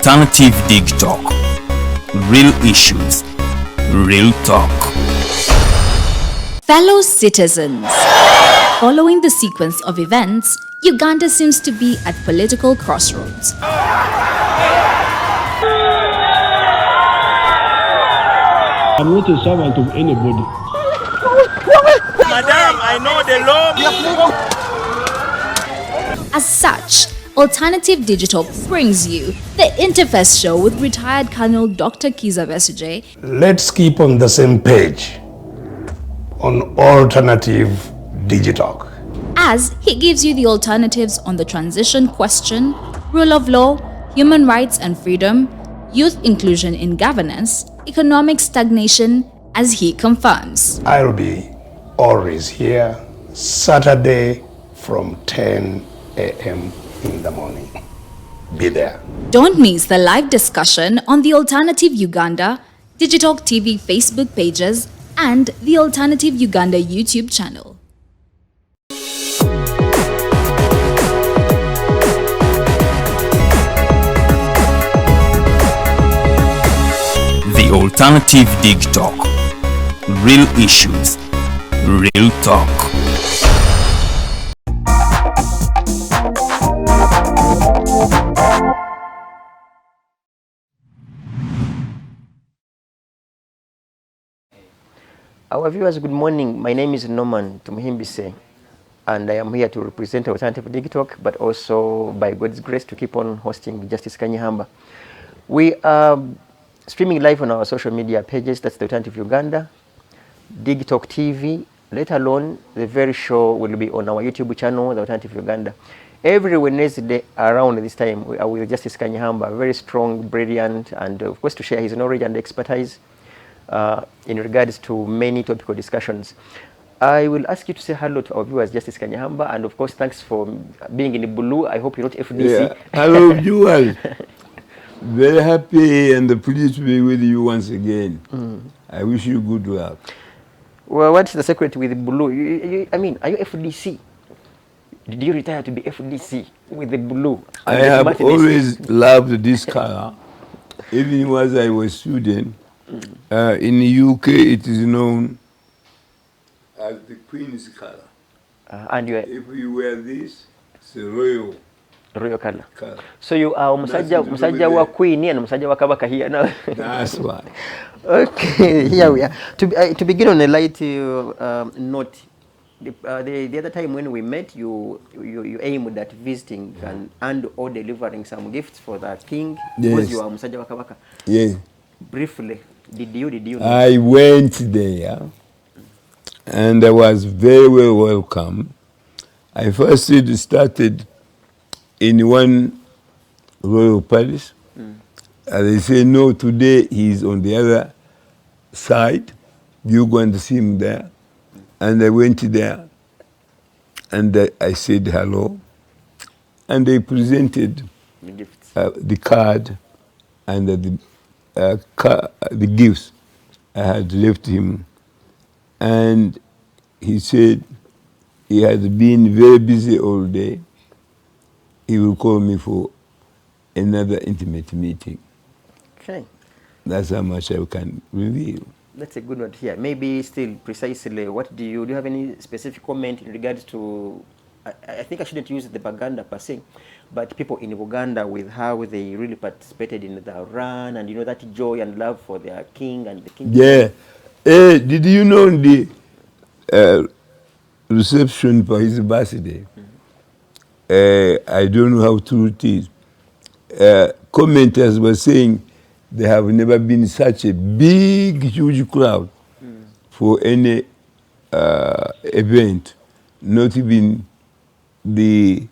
Alternative Digitalk. Real issues, real talk. Fellow citizens, following the sequence of events, Uganda seems to be at political crossroads. I'm not a servant of anybody. Madam, I know the law. As such, Alternative Digital brings you the Interface Show with retired Colonel Dr. Kiza Besuje. Let's keep on the same page on Alternative Digitalk, As he gives you the alternatives on the transition question, rule of law, human rights and freedom, youth inclusion in governance, economic stagnation, as he confirms. I'll be always here Saturday from 10 a.m. in the morning. Be there. Don't miss the live discussion on the Alternative Uganda, Digitalk TV Facebook pages, and the Alternative Uganda YouTube channel. The Alternative Digitalk. Real issues, real talk. Our viewers, good morning. My name is Norman Tumuhimbise, and I am here to represent Alternative Digitalk, but also, by God's grace, to keep on hosting Justice Kanyeihamba. We are streaming live on our social media pages. That's the Alternative Uganda, Digitalk TV, let alone the very show will be on our YouTube channel, the Alternative Uganda. Every Wednesday around this time, we are with Justice Kanyeihamba, very strong, brilliant, and of course to share his knowledge and expertise in regards to many topical discussions. I will ask you to say hello to our viewers, Justice Kanyeihamba, and of course thanks for being in the blue. I hope you're not FDC. Yeah. Hello viewers. Very happy and pleased to be with you once again. I wish you good luck. Well, what's the secret with the blue? I mean, are you FDC? Did you retire to be FDC with the blue? I have always loved this color. Even as I was a student, in the UK it is known as the Queen's color. And you are, if you wear this, it's a royal color. So you are Musaja wa Queen and Musaja wa Kabaka here now. That's why. Okay, here we are. To begin on a light note, the other time when we met, you aimed at visiting and or delivering some gifts for the king. Yes. Because you are Musaja wa Kabaka. Yes. Briefly, did you know? I went there and I was very well welcome. I first started in one royal palace. And they say, no, today he's on the other side. You're going to see him there. And I went there and I said hello. And they presented the card and the gifts I had left him. And he said he had been very busy all day. He will call me for another intimate meeting. Okay. That's how much I can reveal. That's a good one here. Maybe still precisely, what do you have any specific comment in regards to, I think I shouldn't use the Baganda per se, but people in Uganda with how they really participated in the run and that joy and love for their king and the king. Yeah. Did you know the reception for his birthday? I don't know how true it is. Commenters were saying there have never been such a big, huge crowd for any event, not even the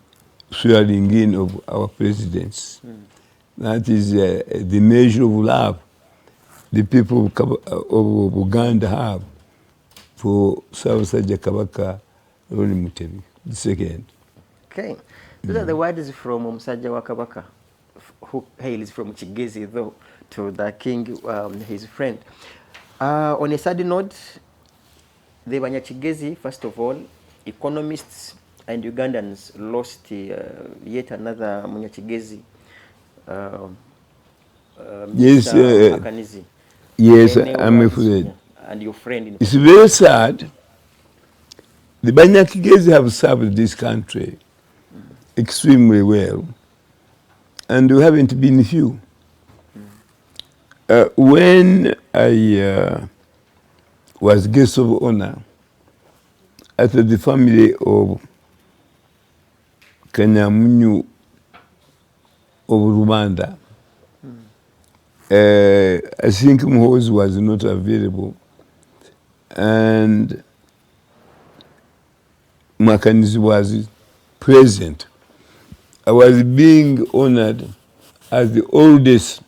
swearing in of our presidents. That is the measure of love the people of Uganda have for Ssaabasajja Kabaka Ronnie Mutebi II. Okay. Those are the words from Musajja wa Kabaka, who hails from Kigezi, though, to the king, his friend. On a side note, the Banyakigezi, first of all, economists and Ugandans lost yet another Munyakigezi Yes, Mr. Akanizi. yes, Eneo I'm Rice, afraid. yeah, and your friend in It's very sad. The Banyakigezi have served this country extremely well, and we haven't been few. When I was guest of honor at the family of Kanyamunyu of Rwanda, I think Mhozi was not available, and Makanizi was present. I was being honored as the oldest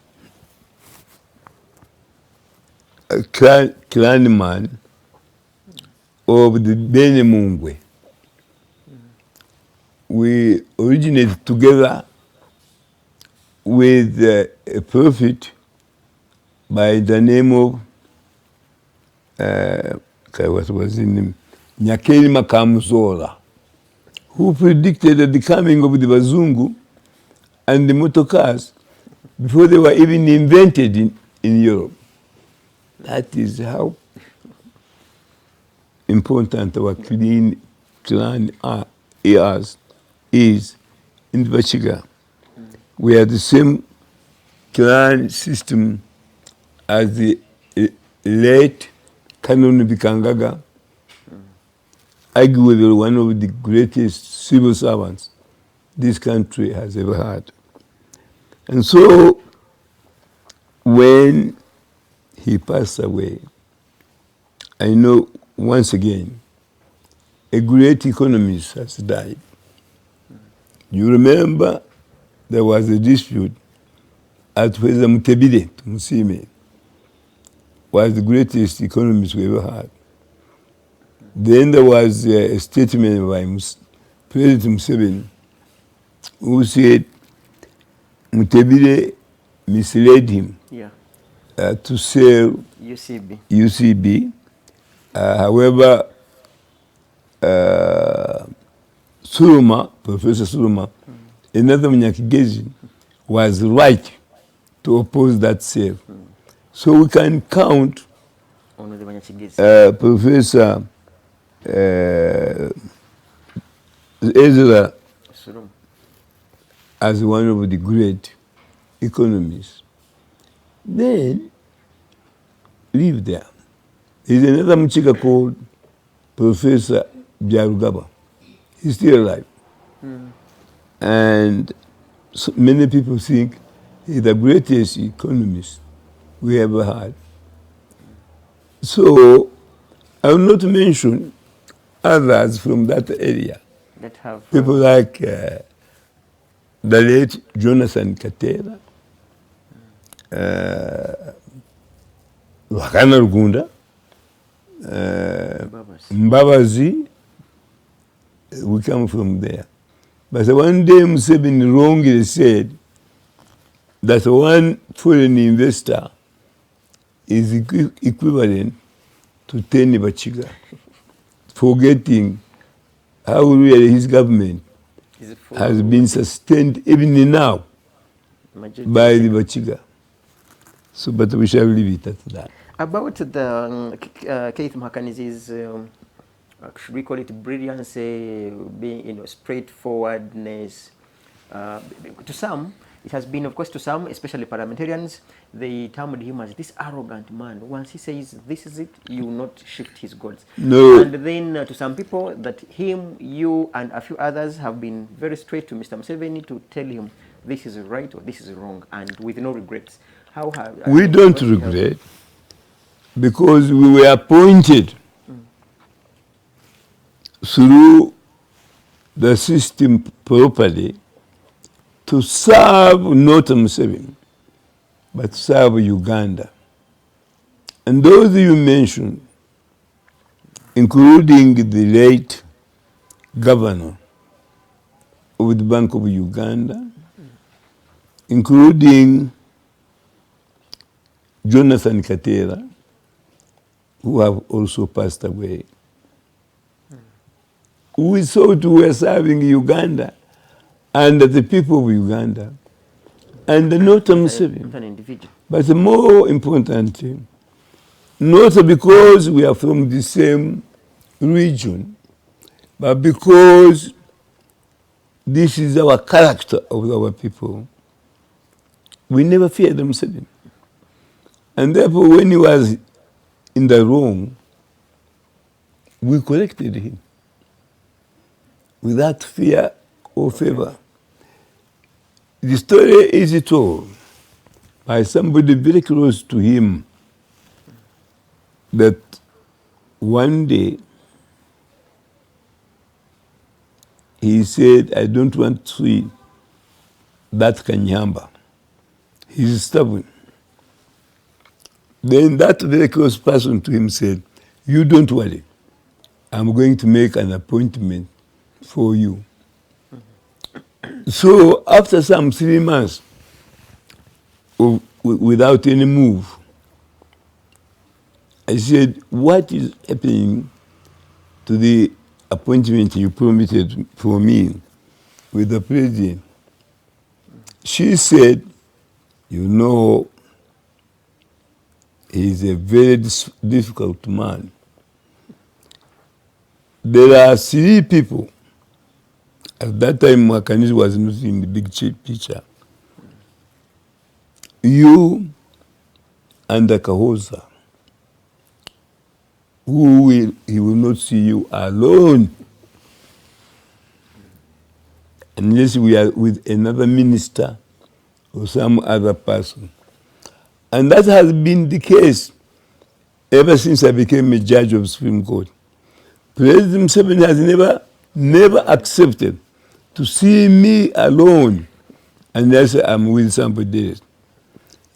clanman of the Bene Mungwe. We originated together with a prophet by the name of what was his name? Nyakeri Makamuzola, who predicted the coming of the Bazungu and the motor cars before they were even invented in Europe. That is how important our clan is in Bachiga. We are the same clan system as the late Canon Bikangaga, arguably one of the greatest civil servants this country has ever had. And so when he passed away, I know once again a great economist has died. You remember there was a dispute at whether Mutebile Musime was the greatest economist we ever had. Then there was a statement by President Museveni who said Mutebile misled him to sell UCB. However, Suruma, Professor Suruma, another Mnyakigezi, was right to oppose that sale. So we can count Professor Ezra as one of the great economists. Then, leave there. There's another Mchika called Professor Byarugaba. He's still alive. And so many people think he's the greatest economist we ever had. So I will not mention others from that area. that have People like the late Jonathan Katela, Wakana Rugunda, Mbabazi. We come from there. But one day Museveni wrongly said that one foreign investor is equivalent to 10 Bachiga, forgetting how really his government has been sustained even now by the Bachiga. So, but we shall leave it at that. About the Keith Mhakanizi's, should we call it brilliance, being, straightforwardness, to some, it has been, of course, to some, especially parliamentarians, they termed him as this arrogant man. Once he says, this is it, you will not shift his goals. No. And then to some people, that him, you, and a few others have been very straight to Mr. Museveni to tell him this is right or this is wrong, and with no regrets. How have... We don't regret, because we were appointed through the system properly to serve not Museveni, but serve Uganda. And those you mentioned, including the late governor of the Bank of Uganda, including Jonathan Katela, who have also passed away. We thought we were serving Uganda and the people of Uganda. And not Not Museveni. an individual. But the more important thing, not because we are from the same region, but because this is our character of our people. We never feared Museveni. And therefore, when he was in the wrong, we corrected him without fear or favor. The story is told by somebody very close to him that one day he said, I don't want to see that Kanyeihamba. He's stubborn. Then that very close person to him said, you don't worry. I'm going to make an appointment for you. So after some 3 months without any move, I said, what is happening to the appointment you promised for me with the president? She said, you know, he's a very difficult man. There are 3 people. At that time, Makanizi was not in the big picture. You and the Kahoza, he will not see you alone unless we are with another minister or some other person. And that has been the case ever since I became a judge of Supreme Court. President Museveni has never accepted to see me alone unless I'm with somebody else.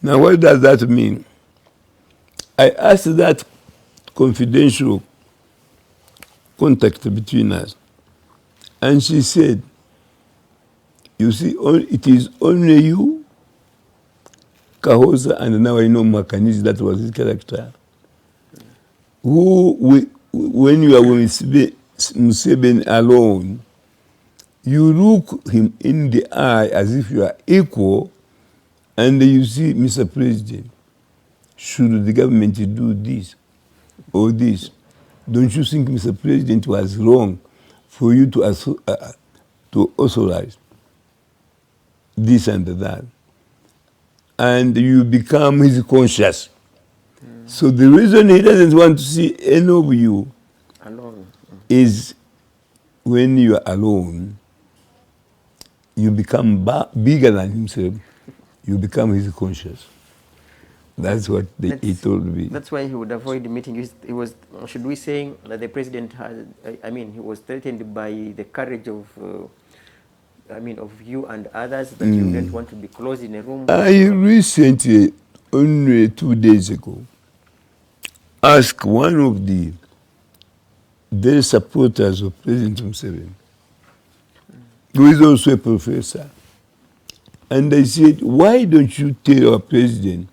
Now, what does that mean? I asked that confidential contact between us, and she said, you see, it is only you, Kahoza, and now I know Makanizi, that was his character, who, when you are with Museveni alone, you look him in the eye as if you are equal, and you see, Mr. President, should the government do this or this? Don't you think, Mr. President, was wrong for you to authorize this and that? And you become his conscience. So the reason he doesn't want to see any of you Alone. is when you are alone, you become bigger than himself. You become his conscience. That's what he told me. That's why he would avoid the meeting. He was, should we say that the president had, he was threatened by the courage of, of you and others that you didn't want to be closed in a room? I recently, only 2 days ago, asked one of the very supporters of President Museveni, who is also a professor, and I said, why don't you tell our president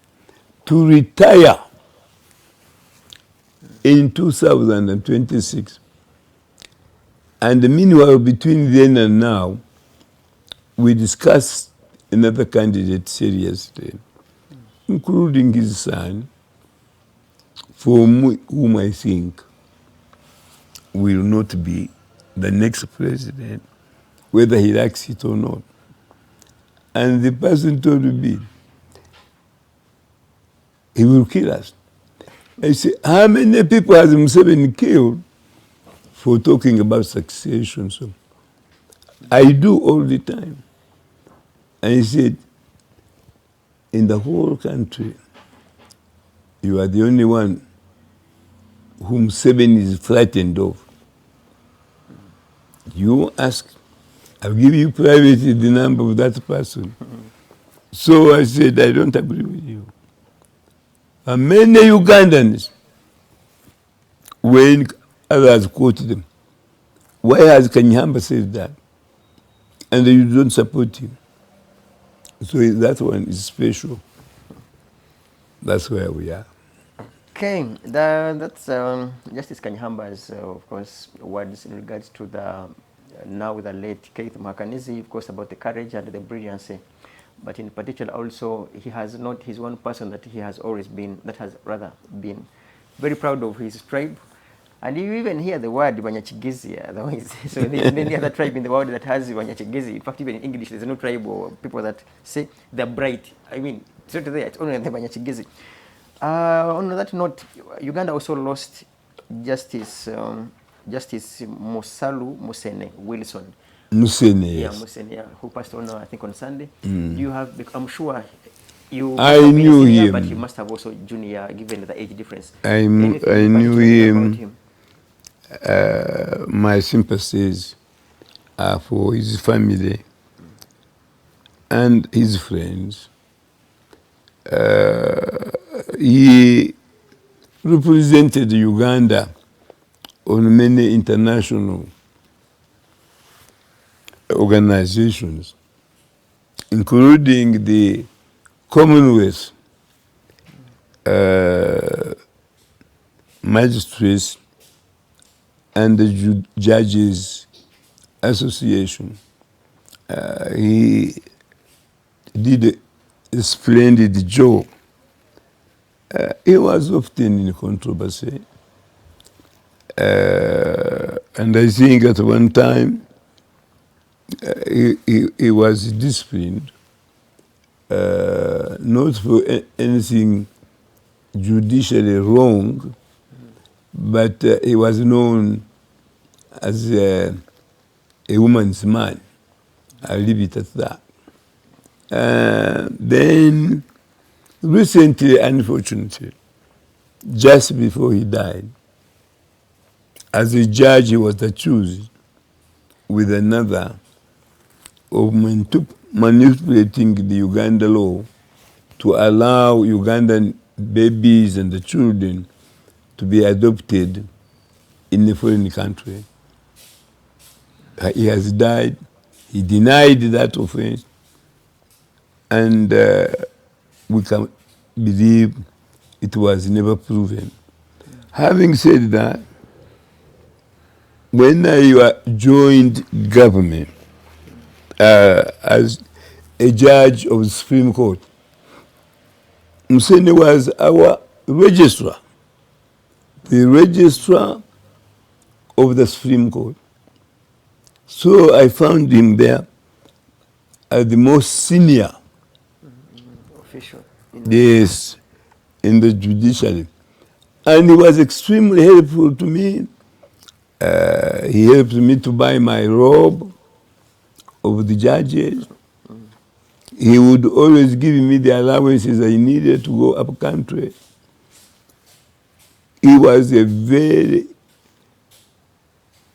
to retire in 2026? And meanwhile, between then and now, we discussed another candidate seriously, including his son, for whom I think will not be the next president, whether he likes it or not. And the person told me, he will kill us. I said, how many people has Museveni killed for talking about succession? So I do all the time. And he said, in the whole country, you are the only one whom Museveni is frightened of. You ask, I'll give you privately the number of that person. So I said, I don't agree with you. And many Ugandans, when others quote them, why has Kanyeihamba said that? And you don't support him. So that one is special. That's where we are. Okay, that's Justice Kanyehamba's, of course, words in regards to the now the late Keith Makanizi, of course, about the courage and the brilliancy but in particular also he has not his one person that he has always been, that has rather been very proud of his tribe. And you even hear the word Banyachigezi, otherwise. So there's many other tribe in the world that has Banyachigezi. In fact, even in English, there's no tribe or people that say they're bright. I mean, it's not there, it's only the Banyachigezi. On that note, Uganda also lost Justice Musalu Musene Wilson. Musene, yes. Yeah, Musene, yeah, who passed on, I think, on Sunday. You have, I'm sure you I knew senior, him. but you must have also junior, given the age difference. I Anything knew particular him. about him? My sympathies are for his family and his friends. He represented Uganda on many international organizations, including the Commonwealth Magistrates and the Judges Association. He did a splendid job. He was often in controversy. And I think at one time he was disciplined, not for anything judicially wrong, but he was known as a woman's man. I'll leave it at that. Then recently, unfortunately, just before he died, as a judge, he was accused with another of manipulating the Uganda law to allow Ugandan babies and the children to be adopted in a foreign country. He has died. He denied that offense, and we can believe it was never proven. Having said that, when I joined government as a judge of the Supreme Court, Musene was our registrar, the registrar of the Supreme Court. So I found him there as the most senior Official. yes, in the judiciary. And he was extremely helpful to me. He helped me to buy my robe of the judges. He would always give me the allowances I needed to go up country. He was a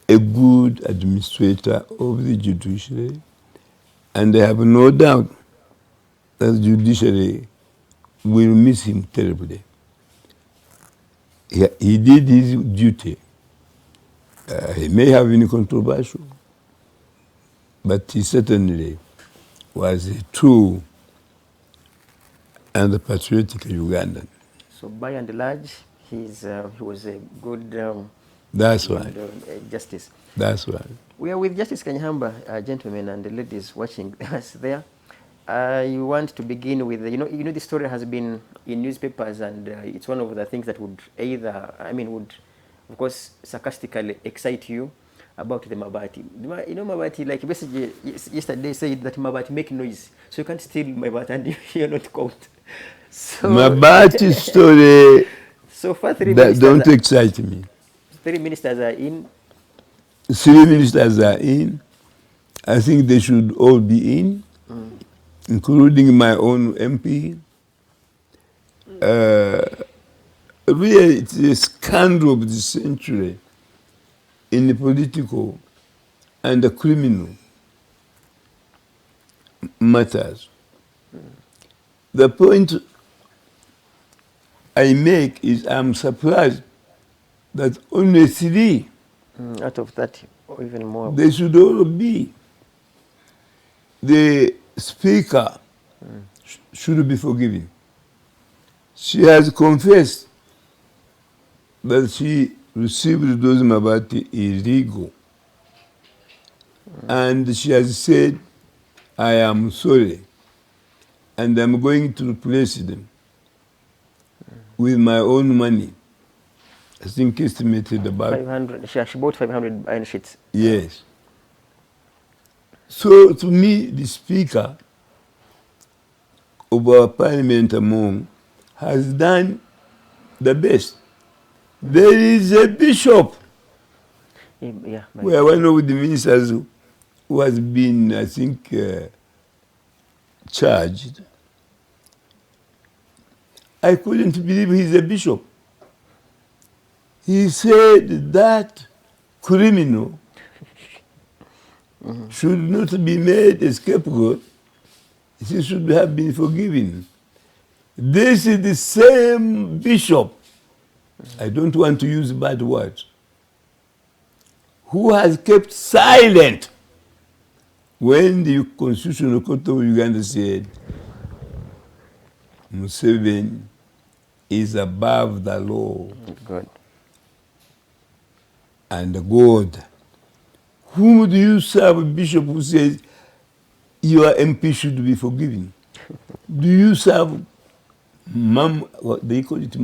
good administrator of the judiciary, and I have no doubt that the judiciary will miss him terribly. He did his duty. He may have been controversial, but he certainly was a true and patriotic Ugandan. So by and large, he was a good That's right. justice. That's right. We are with Justice Kanyeihamba, gentlemen and ladies watching us there. I want to begin with, you know, the story has been in newspapers, and it's one of the things that would either, would, of course, sarcastically excite you about the Mabati. You know, Mabati, like basically yesterday said that Mabati make noise, so you can't steal Mabati and you're not caught. So, Mabati story, so far, don't excite me. 3 ministers are in. 3 ministers are in. I think they should all be in, including my own MP. Really, it's a scandal of the century in the political and the criminal matters. The point I make is I'm surprised that only 3 out of that, or even more. They should all be. The speaker should be forgiven. She has confessed that she received those Mabati illegal. And she has said, I am sorry. and I'm going to replace them with my own money. I think estimated about 500. She bought 500 iron sheets. yes. So to me, the Speaker of our Parliament among has done the best. There is a bishop Yeah, where one of the ministers who has been, I think, charged. I couldn't believe he's a bishop. He said that criminal should not be made a scapegoat. He should have been forgiven. This is the same bishop, I don't want to use bad words, who has kept silent when the Constitutional Court of Uganda said Museveni is above the law Good. and God. Whom do you serve, a bishop who says your MP should be forgiven? Do you serve what they call it,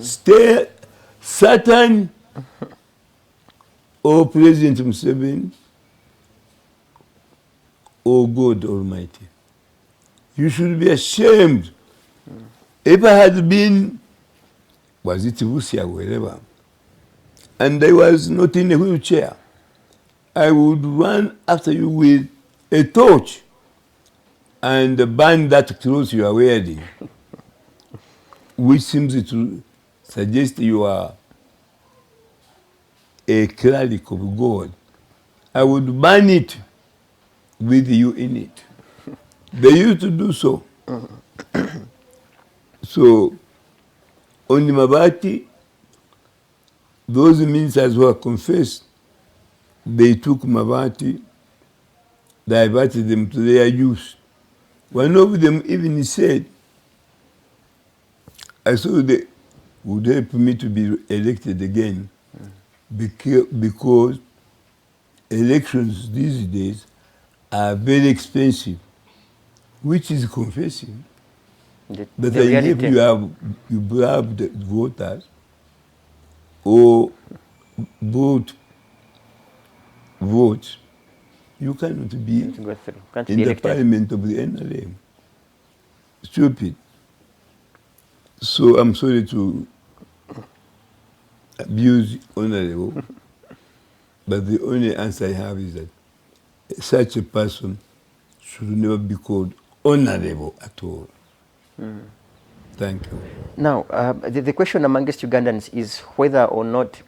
stay Satan or President Museveni or God Almighty? You should be ashamed. If I had been, was it Russia, wherever, and I was not in a wheelchair, I would run after you with a torch and burn that clothes you are wearing, which seems to suggest you are a cleric of God. I would burn it with you in it. They used to do so. So, on the Mabati, those ministers who are confessed, they took Mabati, diverted them to their use. One of them even said, I saw they would help me to be elected again because elections these days are very expensive, which is confessing that if you bribed voters or bought votes, you cannot be in the parliament of the NRM. Stupid. So I'm sorry to abuse honorable, but the only answer I have is that such a person should never be called honorable at all. Thank you. Now, the question amongst Ugandans is whether or not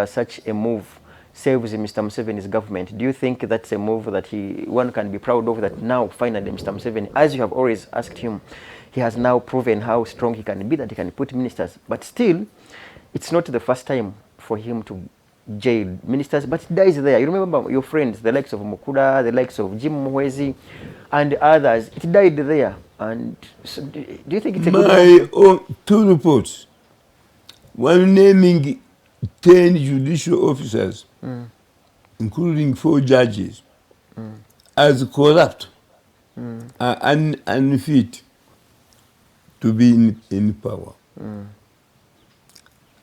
such a move saves Mr. Museveni's government. Do you think that's a move that one can be proud of, that now finally Mr. Museveni, as you have always asked him, he has now proven how strong he can be, that he can put ministers, but still, it's not the first time for him to jail ministers, but it dies there. You remember your friends, the likes of Mukura, the likes of Jim Mwezi, and others, it died there. And so do you think it's a good move? My own two reports, one naming 10 judicial officers, including 4 judges, as corrupt and unfit to be in power.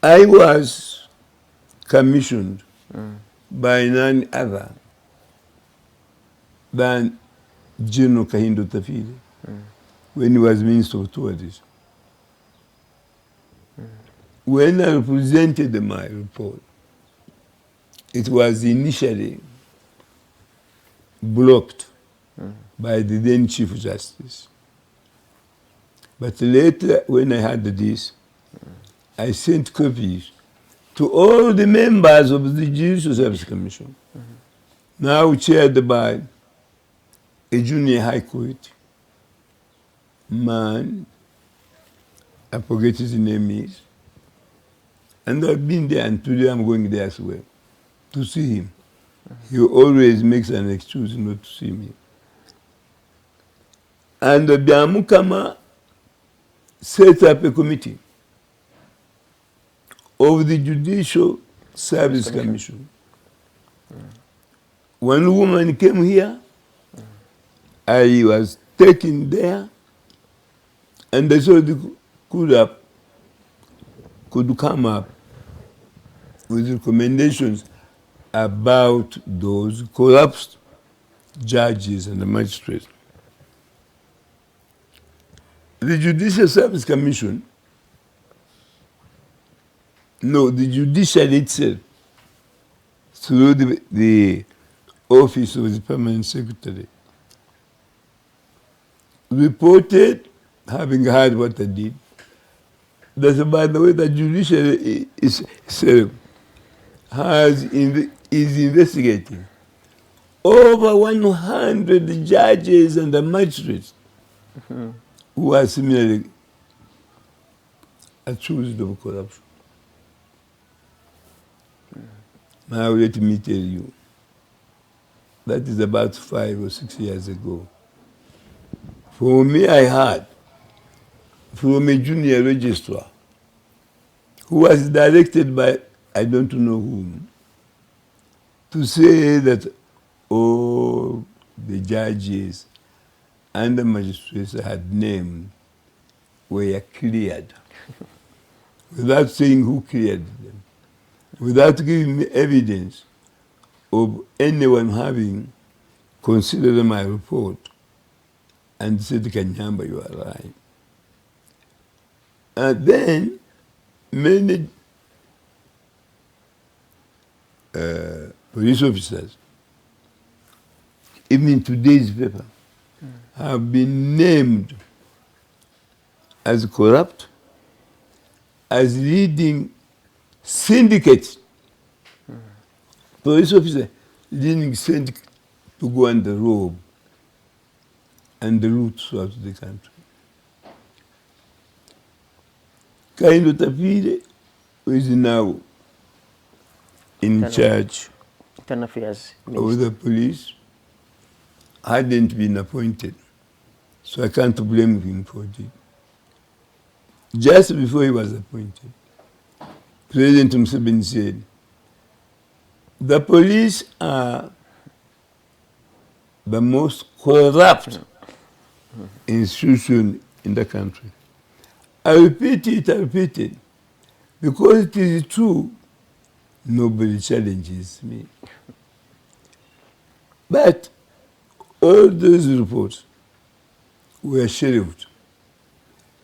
I was commissioned by none other than General Kahindo Tafile when he was Minister of Tourism. When I presented my report, it was initially blocked by the then Chief Justice. But later, when I had this, I sent copies to all the members of the Judicial Service Commission, now chaired by a junior high court man, I forget his name is, and I've been there, and today I'm going there as well to see him. He always makes an excuse not to see me. And Biamukama set up a committee of the Judicial Service Commission. One woman came here, I was taken there And so they could come up with recommendations about those corrupt judges and the magistrates. The Judicial Service Commission, no, the judiciary itself, through the office of the permanent secretary, reported, having heard what I did, that by the way the judiciary is investigating over 100 judges and the magistrates who are similarly accused of corruption. Now let me tell you, that is about 5 or 6 years ago. For me, I heard from a junior registrar who was directed by I don't know whom to say that all the judges and the magistrates I had named were cleared without saying who cleared them, without giving me evidence of anyone having considered my report and said, Kanyeihamba, you are lying. And then many police officers, even in today's paper, have been named as corrupt, as leading syndicates. Police officers leading syndicates to go on the robe and the route throughout the country. Kaindo Tapire, who is now in charge Internal Affairs of the police, hadn't been appointed. So I can't blame him for it. Just before he was appointed, President Museveni said, the police are the most corrupt institution in the country. I repeat it, because it is true, nobody challenges me. But all those reports were shelved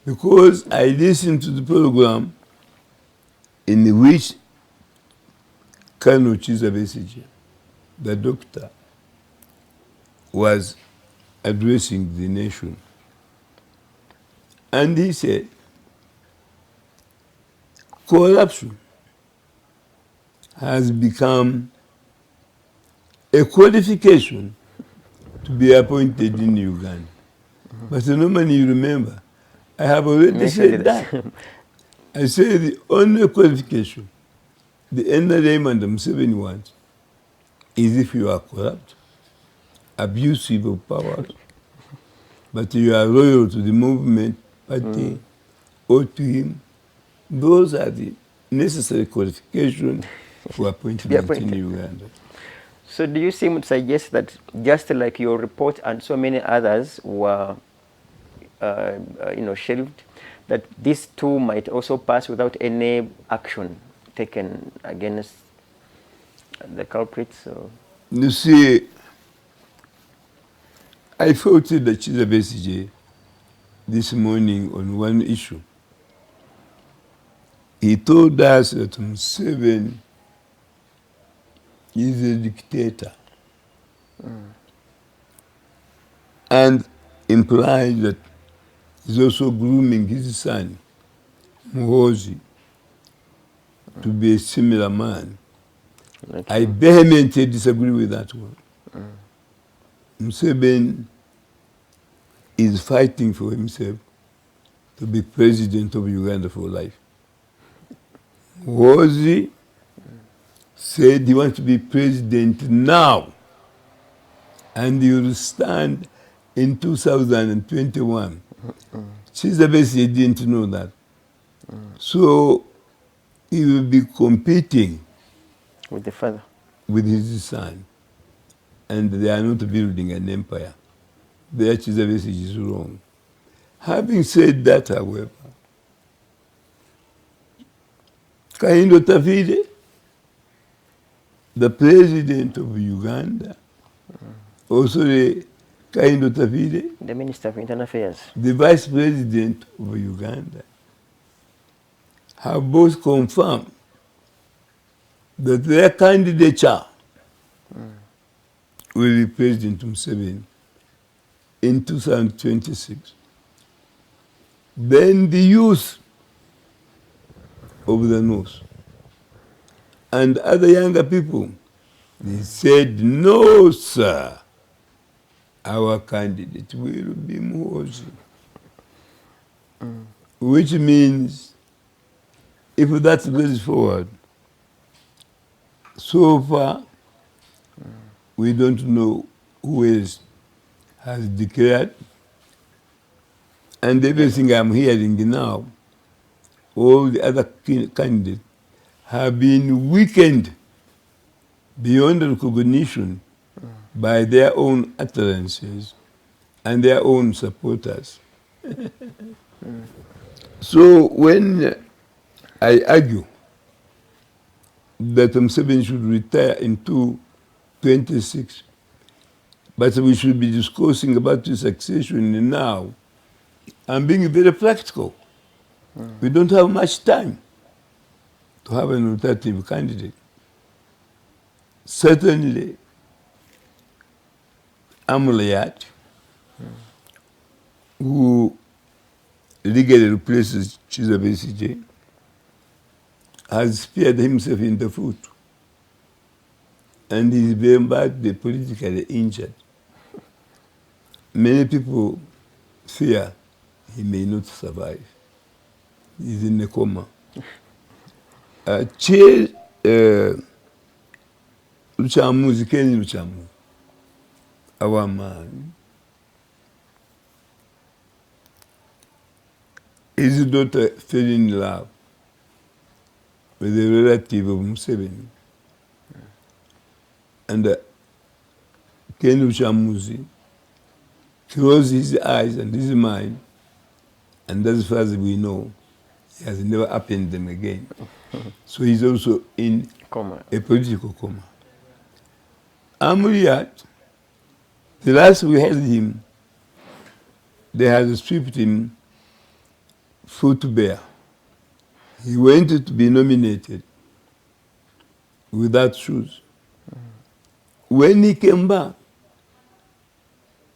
because I listened to the program in which Colonel Chiza Besigye, the doctor, was addressing the nation. And he said, corruption has become a qualification to be appointed in Uganda. But normally you remember, I have already said that. I say the only qualification the NRM and the Museveni want is if you are corrupt, abusive of power, but you are loyal to the movement, party, or to him. Those are the necessary qualifications for appointment in Uganda. So do you seem to suggest that just like your report and so many others were shelved, that these two might also pass without any action taken against the culprits? Or? You see, I faulted the Chiza Besigye this morning on one issue. He told us that Museveni is a dictator, and implied that he's also grooming his son, Muhoozi, to be a similar man. I vehemently disagree with that one. Museveni is fighting for himself to be president of Uganda for life. Muhoozi said he wants to be president now, and he will stand in 2021. Chiza Besigye didn't know that. So he will be competing with the father, with his son, and they are not building an empire. Their Chiza Besigye is wrong. Having said that, however, Kaindo Tafide, the president of Uganda, also the Kaindo Tafide, The Minister of Internal Affairs. the vice president of Uganda, have both confirmed that their candidature will be President Museveni in 2026. Then the youth of the North and other younger people, they said, no, sir, our candidate will be Muhoozi. Which means, if that goes forward, so far, we don't know who else has declared. And everything I'm hearing now, all the other candidates have been weakened beyond recognition by their own utterances and their own supporters. So when I argue that Museveni should retire in 2026, but we should be discussing about his succession now, I'm being very practical. We don't have much time to have an alternative candidate. Certainly, Amuriat, who legally replaces Chiza, has speared himself in the foot, and he's very badly politically injured. Many people fear he may not survive. He's in a coma. Luchamuzi, Ken Luchamu, our man, his daughter fell in love with a relative of Museveni. And Ken Luchamuzi closed his eyes and his mind, and as far as we know, he has never happened them again. So he's also in Coma. a political coma. Amuriat, the last we had him, they had stripped him foot bare. He wanted to be nominated without shoes. When he came back,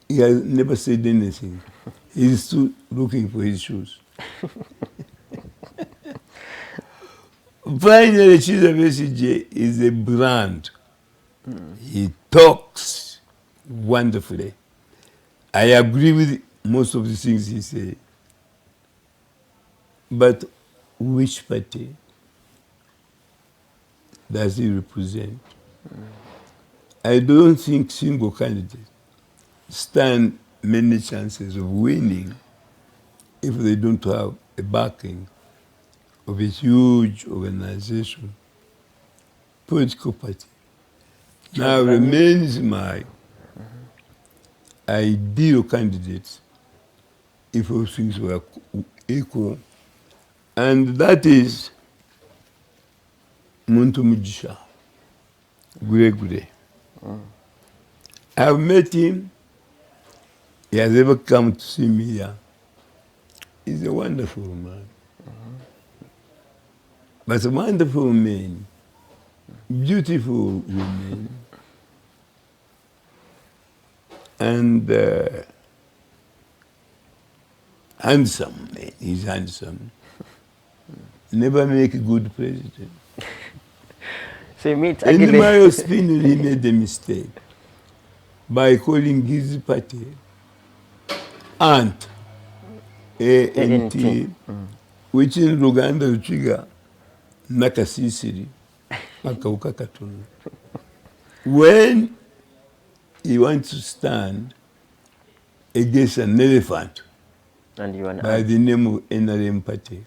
he has never said anything. He's still looking for his shoes. Finally, Chiza is a brand. He talks wonderfully. I agree with most of the things he says. But which party does he represent? I don't think single candidates stand many chances of winning if they don't have a backing of a huge organization, political party. Now remains my ideal candidates if all things were equal, and that is Muntu Mugisha, Gure. I've met him. He has ever come to see me here. He's a wonderful man. But wonderful men, beautiful women, and handsome man. He's handsome. Never make a good president. So you meet In my opinion, he made a mistake by calling his party ANT, A-N-T, which in Ruganda Ruchiga, Nakasisiri, Makauka Katunu. When he wants to stand against an elephant and you by the name of NRM party,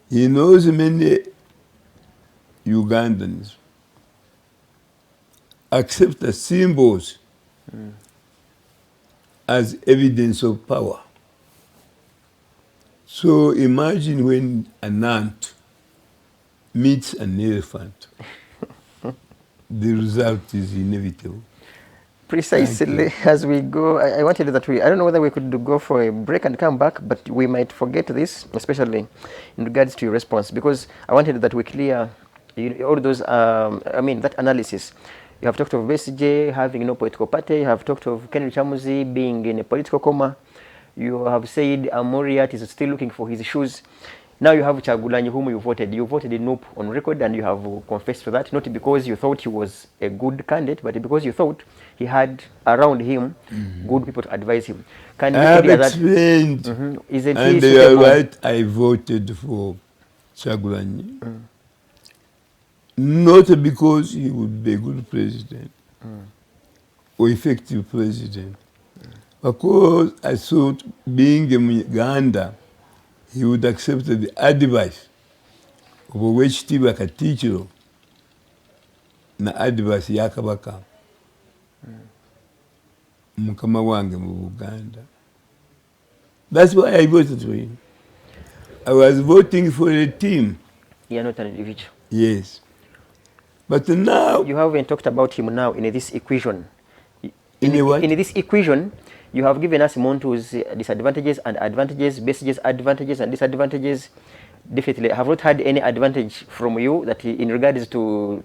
he knows many Ugandans accept the symbols as evidence of power. So imagine when an ant meets an elephant, the result is inevitable. Precisely. As we go, I wanted that I don't know whether we could go for a break and come back, but we might forget this, especially in regards to your response, because I wanted that we clear all those, that analysis. You have talked of BSJ having no political party, you have talked of Kennedy Chamuzi being in a political coma, you have said Amuriat is still looking for his shoes. Now you have Kyagulanyi, whom you voted. You voted in NUP on record, and you have confessed to that, not because you thought he was a good candidate, but because you thought he had around him good people to advise him. Can you I have clear that? explained, Isn't and he they are suitable? right, I voted for Kyagulanyi. Not because he would be a good president or effective president, because I thought being a Muganda, he would accept the advice of Owekitiibwa Katikkiro na advice ya Kabaka mukama wange mu Buganda. That's why I voted for him. I was voting for a team. You are not an individual. Yes. But now... You haven't talked about him now in this equation. In a what? In this equation, you have given us Montu's disadvantages and advantages, BSJ's advantages and disadvantages. Definitely, I have not had any advantage from you that in regards to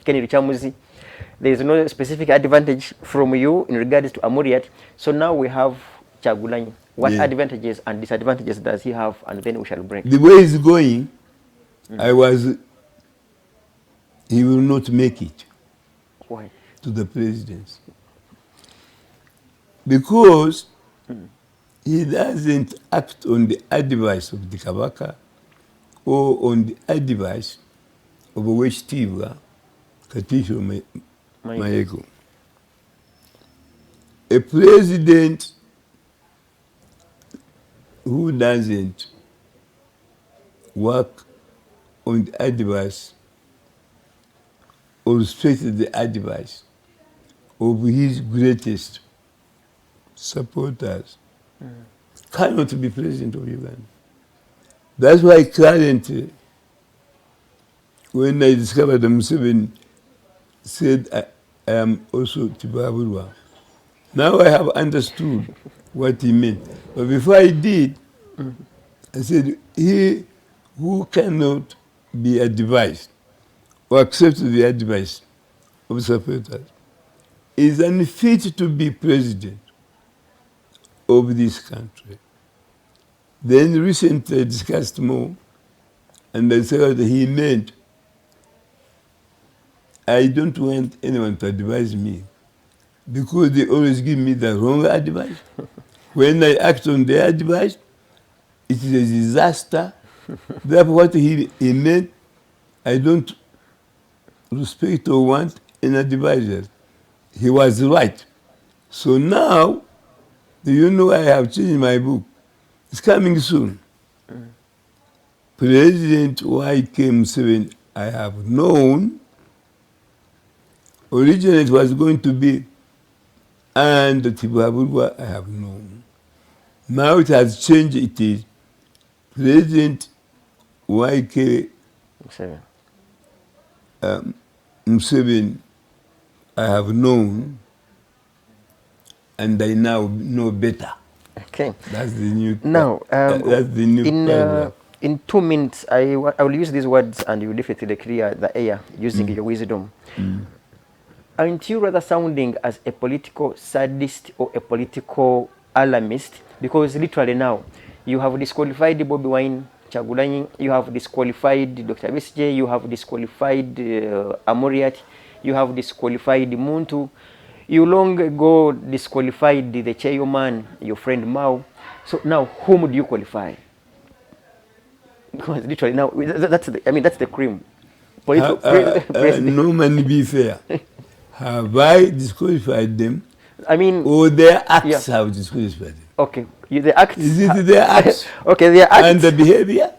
Kennedy Chamuzi. There is no specific advantage from you in regards to Amuriat. So now we have Kyagulanyi. What advantages and disadvantages does he have? And then we shall break. The way he's going, he will not make it. Why? To the presidency. Because he doesn't act on the advice of the Kabaka or on the advice of Owekitiibwa Katikkiro Mayiga. A president who doesn't work on the advice or respect the advice of his greatest supporters cannot be president of Uganda. That's why currently, when I discovered that Museveni said I am also Tibaburwa, now I have understood what he meant. But before I did, I said, he who cannot be advised or accept the advice of supporters is unfit to be president of this country. Then recently I discussed more, and I said that he meant, I don't want anyone to advise me because they always give me the wrong advice. When I act on their advice, it is a disaster. Therefore, what he meant, I don't respect or want an advisor. He was right. So now, you know, I have changed my book. It's coming soon. President Y.K. Museveni, I have known. Originally it was going to be, and Tibaburwa, I have known. Now it has changed. It is President Y.K. Museveni, I have known, and I now know better. Okay. That's the new. Now, that's the new. In 2 minutes, I will use these words, and you will definitely clear the air using your wisdom. Aren't you rather sounding as a political sadist or a political alarmist? Because literally now, you have disqualified Bobby Wine, Kyagulanyi, you have disqualified Dr. BSJ, you have disqualified Amuriat, you have disqualified Muntu, you long ago disqualified the chairman, your friend Mao. So now, whom do you qualify? Because literally now, that's the cream. No man be fair. Have I disqualified them? I mean, or their acts have disqualified them? Okay, the acts. Is it their acts? Okay, their acts. And the behavior?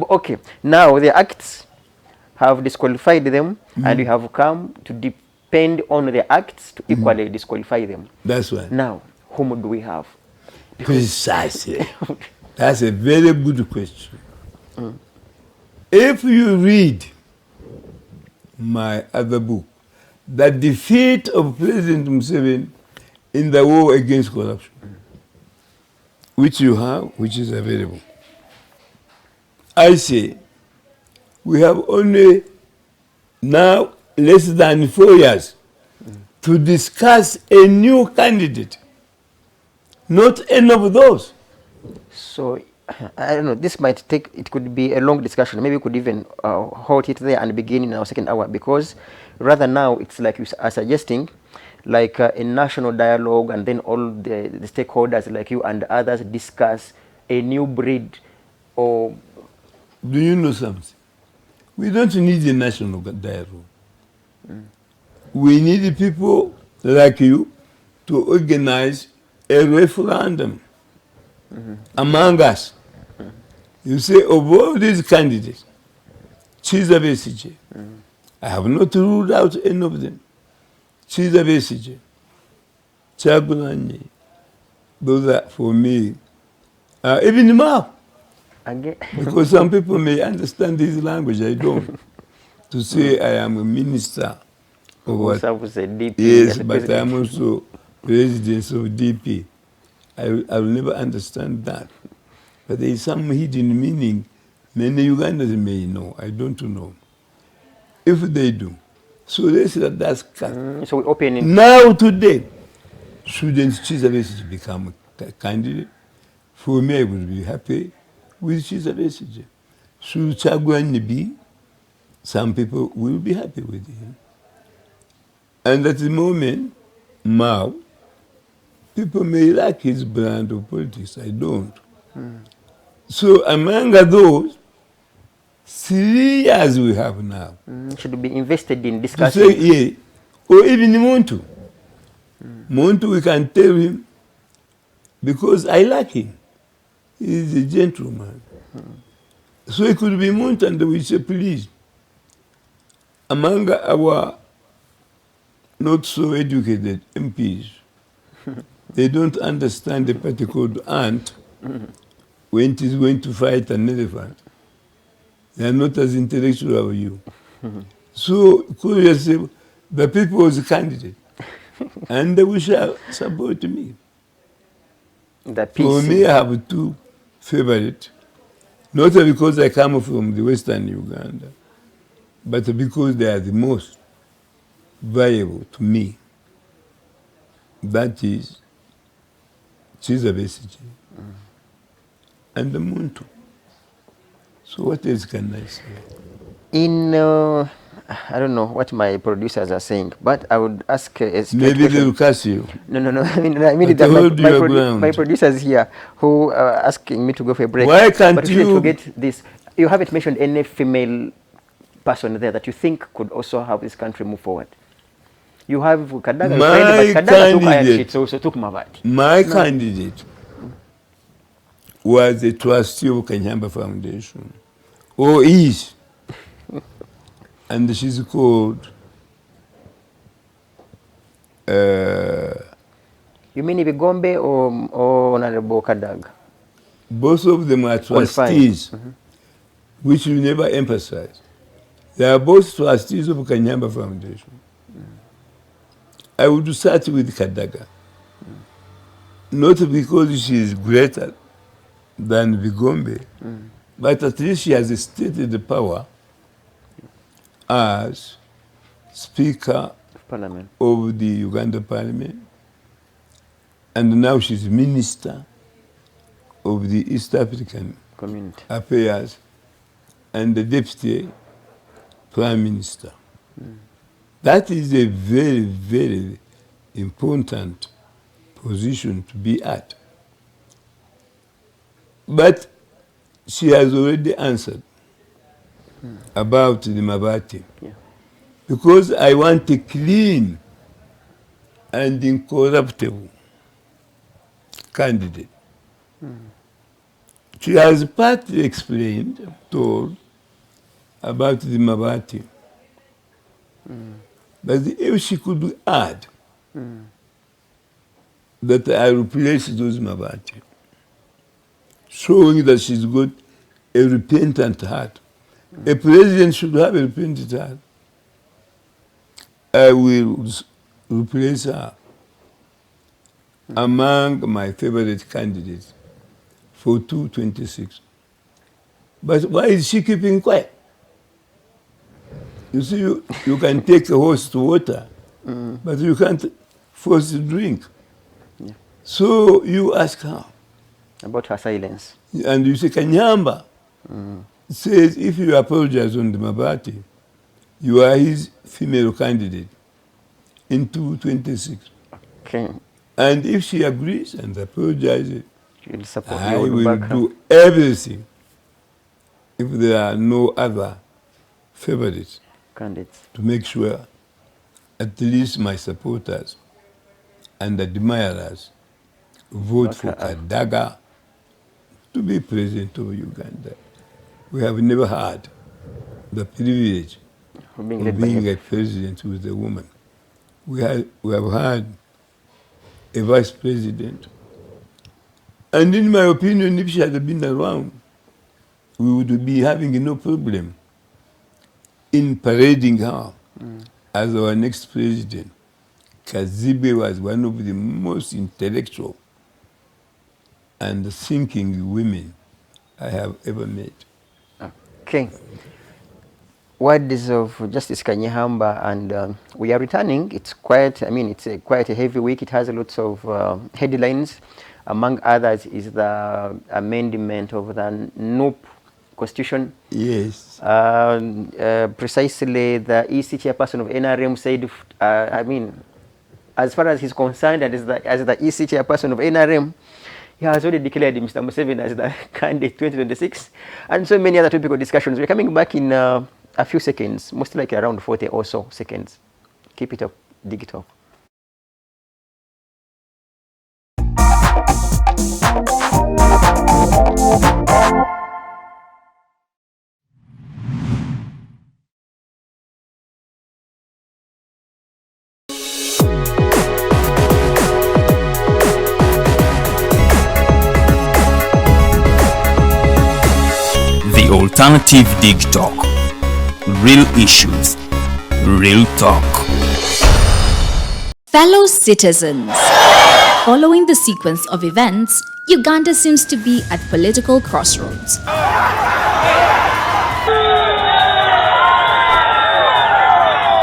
Okay, now the acts have disqualified them, and you have come to depend on the acts to equally disqualify them. That's right. Now, whom do we have? Precisely. That's a very good question. If you read my other book, The Defeat of President Museveni in the War Against Corruption, which you have, which is available, I say we have only now less than 4 years to discuss a new candidate, not any of those. So, I don't know, this might take, it could be a long discussion. Maybe we could even halt it there and begin in our second hour, because rather now it's like you are suggesting, like a national dialogue, and then all the stakeholders like you and others discuss a new breed. Or do you know something? We don't need a national dialogue. We need people like you to organize a referendum among us. You say, of all these candidates, Chiza Besigye, I have not ruled out any of them. Chiza Besigye, Kyagulanyi, those are for me, even now. Because some people may understand this language, I don't. To say I am a minister of what? DP, yes, but I am also president of DP. I will never understand that. But there is some hidden meaning many Ugandans may know. I don't know. If they do. So let's let that cut. So we open it. Now today, shouldn't Chiza Besigye become a candidate? For me, I would be happy with Chiza Besigye. Should Kyagulanyi be? Some people will be happy with him. And at the moment, now, people may like his brand of politics. I don't. So among those, 3 years we have now. Should be invested in To discussing. say, yeah, or even Muntu. Muntu, we can tell him, because I like him. He's a gentleman. So it could be Muntu, and we say, please, among our not so educated MPs, they don't understand the party called ant when it is going to fight an elephant. They are not as intellectual as you. So, could you say, the people was a candidate, and they will support me. For me, I have two favorites, not because I come from the Western Uganda, but because they are the most valuable to me. That is Chiza Besigye and the Muntu. So what else can I say? In, I don't know what my producers are saying, but I would ask a straight Maybe question. they will curse you. No. I mean But hold your ground. my producers here who are asking me to go for a break. Why can't but you forget this? You haven't mentioned any female person there that you think could also help this country move forward. You have Kadaga, but Kadaga took iron sheets, also took Mavati. My candidate was a trustee of Kanyeihamba Foundation, or is, and she's called. You mean Ibigombe or Honorable Kadaga? Both of them are trustees, which we never emphasize. They are both trustees of Kanyeihamba Foundation. I would start with Kadaga, not because she is greater than Bigombe, but at least she has stated the power as Speaker Parliament of the Uganda Parliament, and now she's Minister of the East African Community Affairs and the Deputy Prime Minister. That is a very, very important position to be at. But she has already answered about the Mabati. Yeah. Because I want a clean and incorruptible candidate. She has partly explained, told, about the Mabati. But if she could add that I replace those Mabati showing that she's got a repentant heart. A president should have a repentant heart. I will replace her among my favorite candidates for 226. But why is she keeping quiet? You see, you can take a horse to water, but you can't force it to drink. Yeah. So you ask her. About her silence. And you say, Kanyeihamba says, if you apologize on the Mabati, you are his female candidate in 226. Okay. And if she agrees and apologizes, You'll support I you will back do everything if there are no other favorites candidates. to make sure at least my supporters and admirers vote for Kadaga to be president of Uganda. We have never had the privilege Being of led by being a- a president with a woman. We have had a vice president. And in my opinion, if she had been around, we would be having no problem in parading her as our next president. Kazibe was one of the most intellectual and thinking women I have ever met. Okay. Words of Justice Kanyeihamba, and we are returning. It's quite, it's quite a heavy week. It has lots of headlines. Among others is the amendment of the NUP Constitution. Yes. Precisely, the EC chairperson of NRM said, as far as he's concerned, and as the EC chairperson of NRM, he has already declared Mr. Museveni as the candidate 2026, and so many other topical discussions. We're coming back in a few seconds, most likely around 40 or so seconds. Keep it up, Digitalk. The Alternative Digitalk. Real issues, real talk. Fellow citizens, following the sequence of events, Uganda seems to be at political crossroads.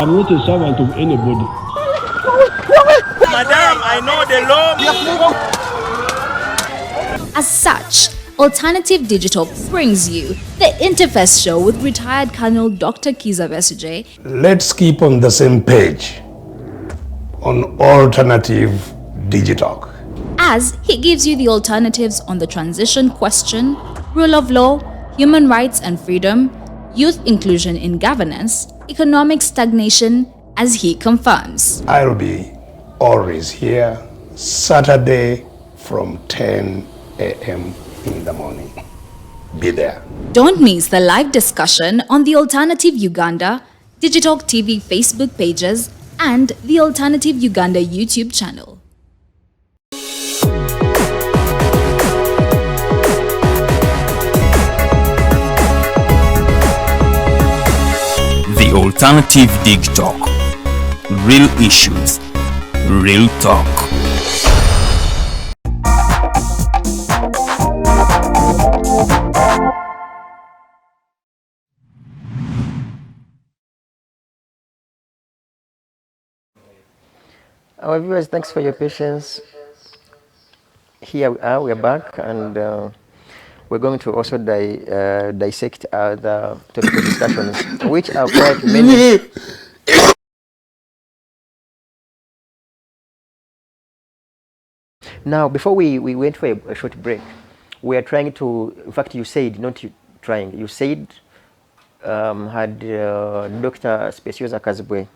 I'm not a servant of anybody. Madam, I know the law. As such, Alternative Digital brings you the Interface Show with retired Colonel Dr. Kiza Besuje. Let's keep on the same page on Alternative Digitalk. As he gives you the alternatives on the transition question, rule of law, human rights and freedom, youth inclusion in governance, economic stagnation, as he confirms. I'll be always here Saturday from 10 a.m. in the morning. Be there. Don't miss the live discussion on the Alternative Uganda, Digitalk TV Facebook pages, and the Alternative Uganda YouTube channel. The Alternative Digitalk. Real issues, real talk. Our viewers, thanks for your patience. Here we are, we're back, and we're going to also dissect the topical discussions, which are quite many. Now, before we went for a short break, we are trying to, in fact, you said, not you trying, you said, had Dr. Speciosa Kazibwe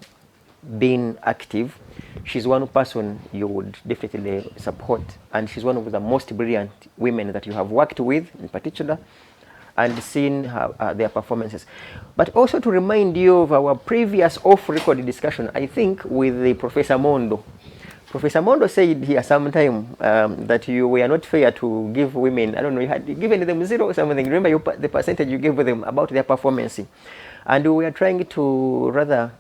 been active, she's one person you would definitely support, and she's one of the most brilliant women that you have worked with in particular and seen their performances. But also to remind you of our previous off-record discussion, I think with the Professor Mondo, Professor Mondo said here sometime that you were not fair to give women, I don't know, you had given them 0 or something. Remember the percentage you gave them about their performance. And we are trying to rather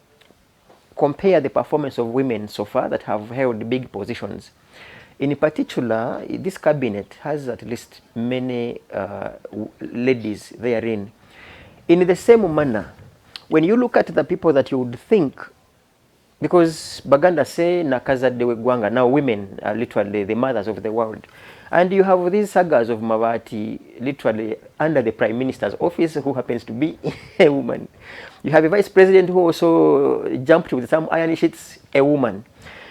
compare the performance of women so far that have held big positions. In particular, this cabinet has at least many ladies therein. In the same manner, when you look at the people that you would think, because Baganda say Nakaza de Gwanga, now women are literally the mothers of the world. And you have these sagas of Mawati literally under the Prime Minister's office, who happens to be a woman. You have a vice president who also jumped with some iron sheets, a woman.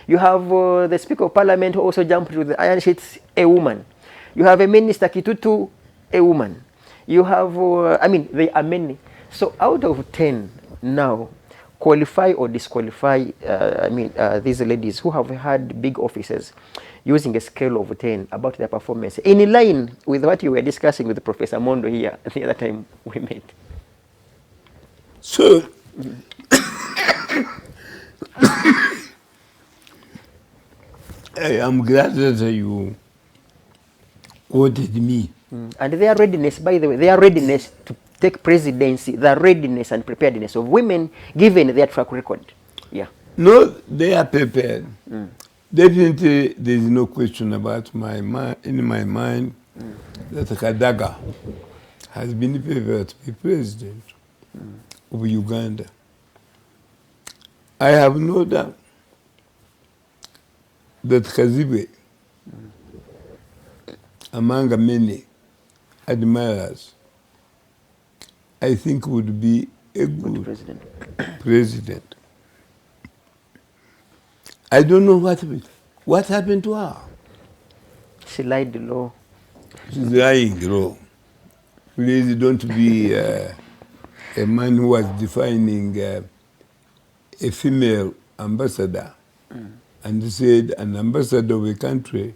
You have the Speaker of Parliament who also jumped with the iron sheets, a woman. You have a Minister Kitutu, a woman. You have, there are many. So out of 10 now, qualify or disqualify, these ladies who have had big offices using a scale of 10 about their performance, in line with what you were discussing with Professor Mondo here the other time we met. So, I'm glad that you quoted me. And their readiness, by the way, their readiness to take presidency, the readiness and preparedness of women given their track record. Yeah. No, they are prepared. Definitely, there is no question about in my mind that Kadaga has been prepared to be president of Uganda. I have no doubt that Kazibe, among many admirers, I think would be a good president. I don't know what happened to her. She lied low. She's lying low. Please don't be a man who was defining a female ambassador and said an ambassador of a country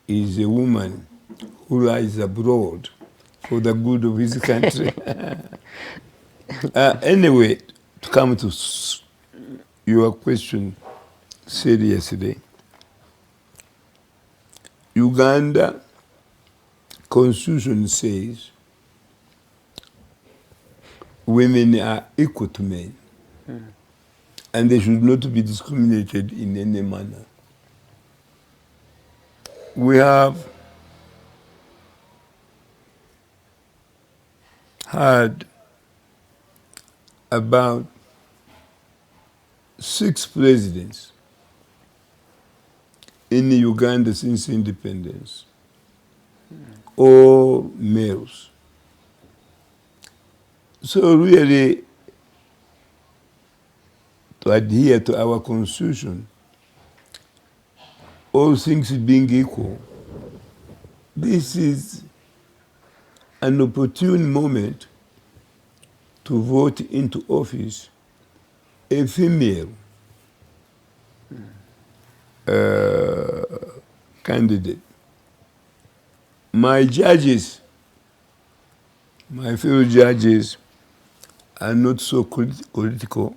is a woman who lies abroad for the good of his country. Anyway, to come to your question seriously, Uganda Constitution says women are equal to men and they should not be discriminated in any manner. We have had about 6 presidents in Uganda since independence, all males. So really, to adhere to our constitution, all things being equal, this is an opportune moment to vote into office a female candidate. My judges, my fellow judges, are not so critical.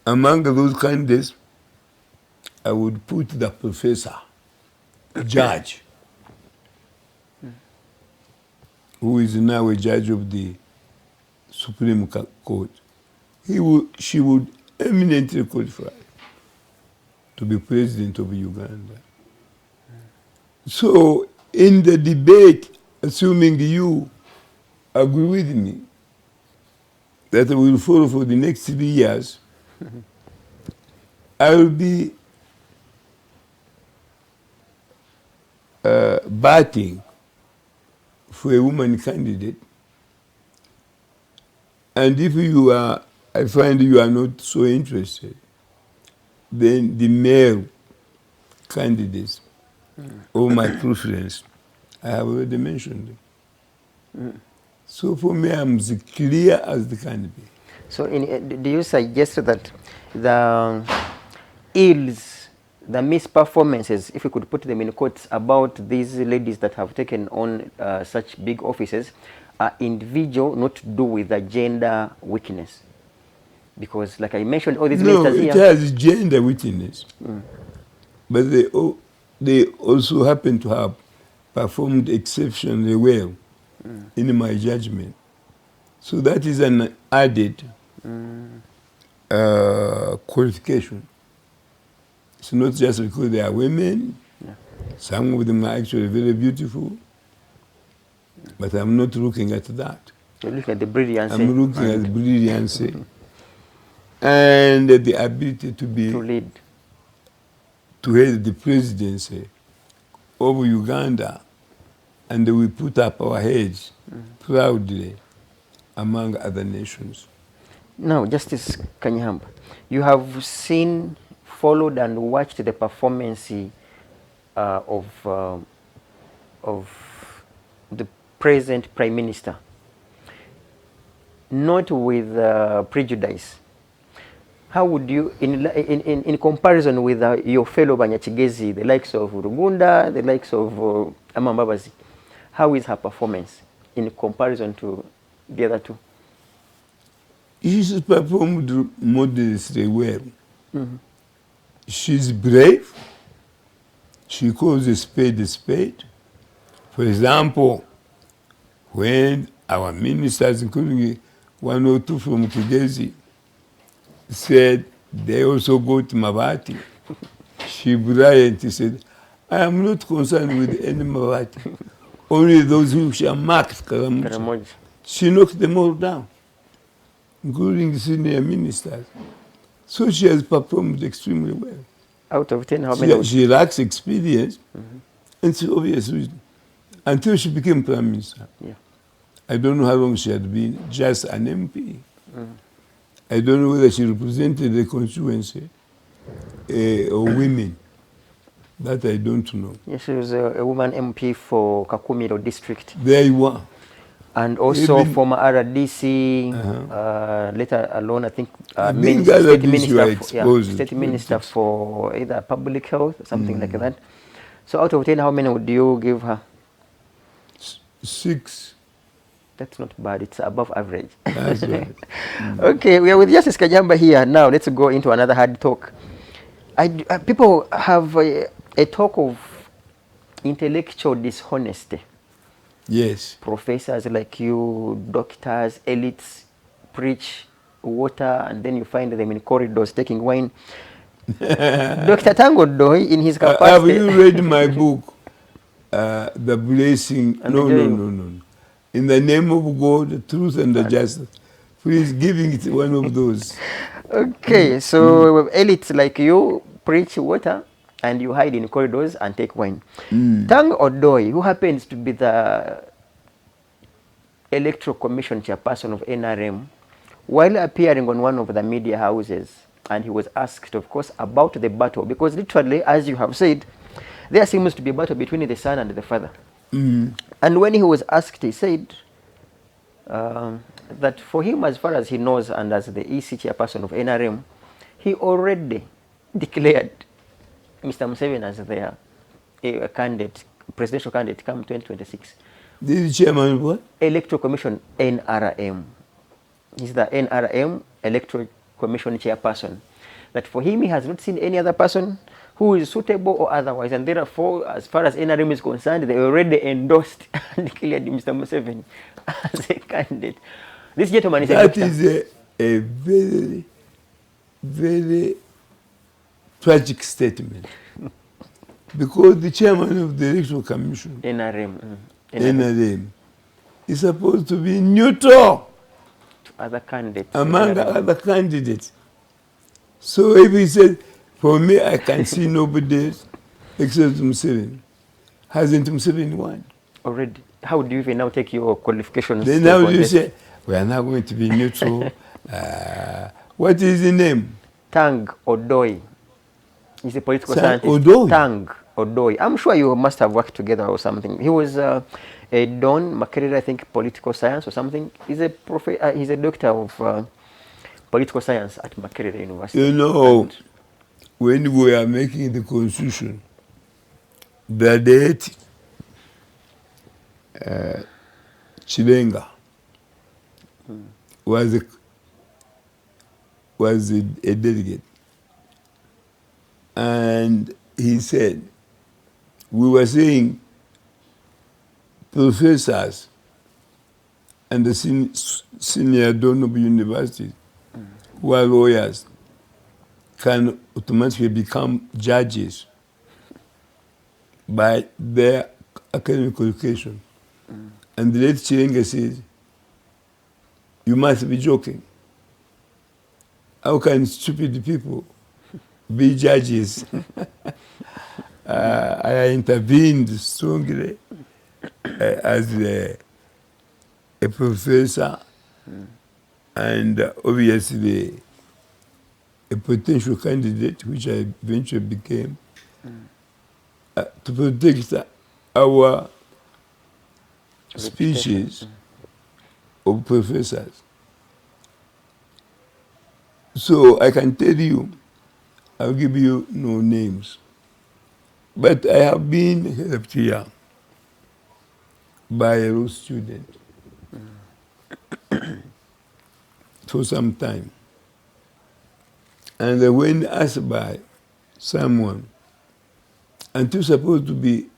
Among those candidates, I would put the professor, judge, who is now a judge of the Supreme Court. She would eminently qualify to be president of Uganda. So in the debate, assuming you agree with me that I will follow for the next 3 years, I will be batting for a woman candidate. And if I find you are not so interested, then the male candidates of my preference, I have already mentioned them. So for me, I'm as clear as the can be. So do you suggest that the ills, the misperformances, if we could put them in quotes, about these ladies that have taken on such big offices are individual, not to do with the gender weakness? Because like I mentioned, all these No, ministers it here. has gender witness. But they also happen to have performed exceptionally well in my judgment. So that is an added qualification. It's not just because they are women. Some of them are actually very beautiful. But I'm not looking at that. You're looking at the brilliance. I'm looking at the brilliance and the ability to lead. to head the presidency of Uganda, and we put up our heads proudly among other nations. Now, Justice Kanyeihamba, you have seen, followed and watched the performance of the present Prime Minister, not with prejudice. How would you, in comparison with your fellow Banyachigezi, the likes of Rugunda, the likes of Amambabazi, how is her performance in comparison to the other two? She's performed modestly well. She's brave. She calls a spade a spade. For example, when our ministers, including one or two from Kigezi, said they also go to Mabati, she brilliantly said, I am not concerned with any Mabati, only those who shall mark Karamoja. She knocked them all down, including the senior ministers. So she has performed extremely well. Out of 10, how many? She lacks experience, and it's obvious reason. Until she became Prime Minister. Yeah. I don't know how long she had been, just an MP. I don't know whether she represented the constituency or women. That I don't know. Yes, she was a woman MP for Kakumiro district. There you are. And also former RDC, later alone, I think, state minister for either public health or something like that. So out of 10, how many would you give her? 6. That's not bad. It's above average. That's right. Okay, we are with Justice Kanyeihamba here. Now let's go into another hard talk. People have a talk of intellectual dishonesty. Yes. Professors like you, doctors, elites preach water, and then you find them in corridors taking wine. Dr. Tango Doi, in his capacity... Have you read my book, The Blessing? No. In the name of God, truth and the justice. Please giving it one of those. Okay, so elites like you preach water and you hide in corridors and take wine. Tang Odoi, who happens to be the Electoral Commission chairperson of NRM, while appearing on one of the media houses, and he was asked, of course, about the battle, because literally, as you have said, there seems to be a battle between the son and the father. And when he was asked, he said that for him, as far as he knows, and as the EC chairperson of NRM, he already declared Mr. Museveni as their candidate, presidential candidate, come 2026. The chairman of what? Electoral Commission, NRM. He's the NRM Electoral Commission chairperson. That for him, he has not seen any other person who is suitable or otherwise, and therefore, as far as NRM is concerned, they already endorsed and declared Mr. Museveni as a candidate. This gentleman is a doctor. That is a very, very tragic statement. Because the chairman of the Electoral Commission, NRM, is supposed to be neutral to other candidates. Among other candidates. So if he said, for me, I can see nobody else except Museveni. Hasn't Museveni won? Already. How do you even now take your qualifications? Then now you say, we are now going to be neutral. What is the name? Tang Odoi. He's a political scientist. Odoi. Tang Odoi. I'm sure you must have worked together or something. He was a Don Makerere, I think, political science or something. He's a doctor of political science at Makerere University. You know, when we are making the constitution, the date Chilenga was was a delegate. And he said, we were saying professors and the senior donor universities who are lawyers can automatically become judges by their academic qualification. And the late Chirenga said, you must be joking. How can stupid people be judges? I intervened strongly as a professor and obviously a potential candidate, which I eventually became, to protect our species of professors. So I can tell you, I'll give you no names, but I have been helped here by a law student for some time. And when asked by someone, and you're supposed to be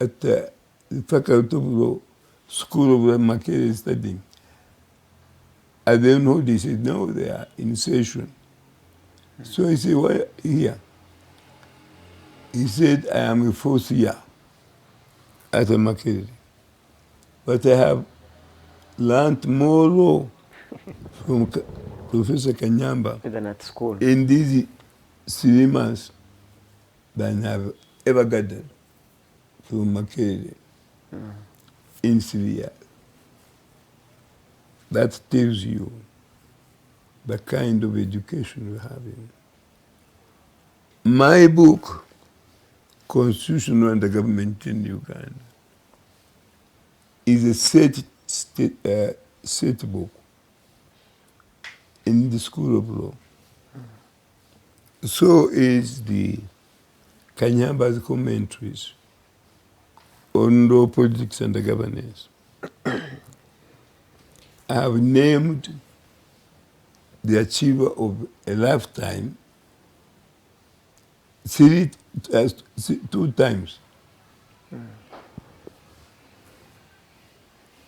at the Faculty of Law, School of Law, Makerere studying, I don't know, they said, no, they are in session. So I said, why here? He said, I am a fourth year at the Makerere, but I have learned more law from Professor Kanyeihamba Than at school. in these 3 months than I've ever gathered from Makerere in 3 years. That tells you the kind of education we're having. My book, Constitutional and the Government in Uganda, is a set book in the School of Law. So is the Kanyehamba's commentaries on law, politics, and the governance. I have named the achiever of a lifetime 2 times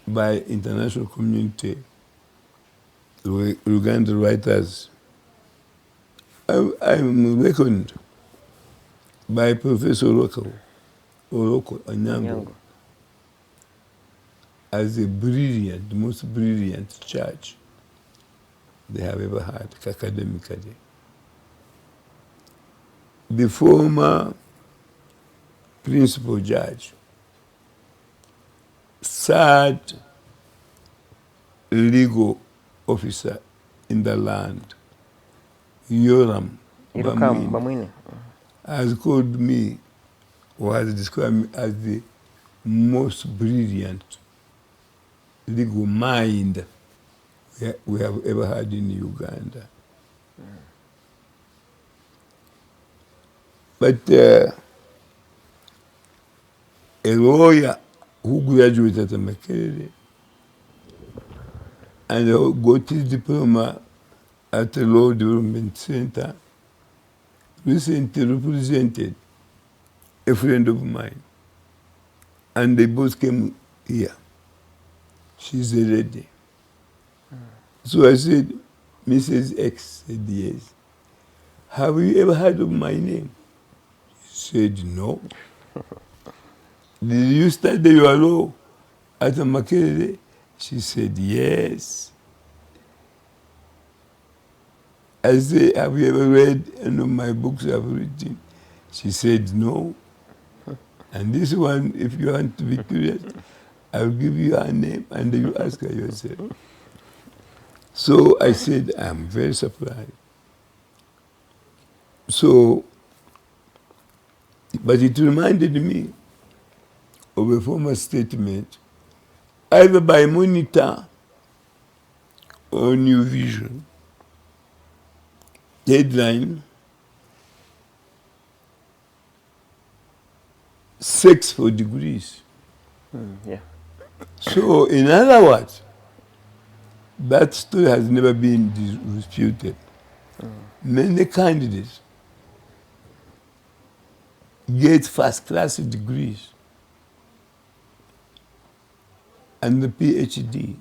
by international community, Uganda writers. I'm reckoned by Professor Oroko Anyango as a brilliant, the most brilliant judge they have ever had academically. The former principal judge, third legal officer in the land, Yoram Bamwine, has called me, or has described me as the most brilliant legal mind we have ever had in Uganda. But a lawyer who graduated at Makerere and got his diploma at the Law Development Center recently represented a friend of mine, and they both came here. She's a lady. So I said, Mrs. X said yes. Have you ever heard of my name? She said no. Did you study your law at Makerere? She said yes. I said, have you ever read any of my books I've written? She said no. And this one, if you want to be curious, I'll give you her name and you ask her yourself. So I said, I'm very surprised. So, but it reminded me of a former statement, either by Monitor or New Vision. Headline, sex for degrees. Yeah. So, in other words, that story has never been disputed. Many candidates get first-class degrees and the PhD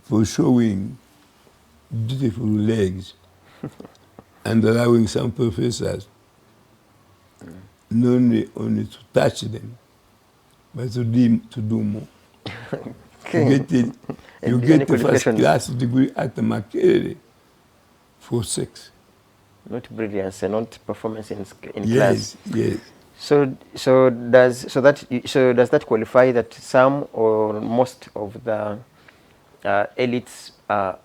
for showing beautiful legs and allowing some professors not only to touch them, but to do more. You get the first-class degree at the Makerere for sex. Not brilliance and not performance in Yes, class. yes. So does that qualify that some or most of the elites are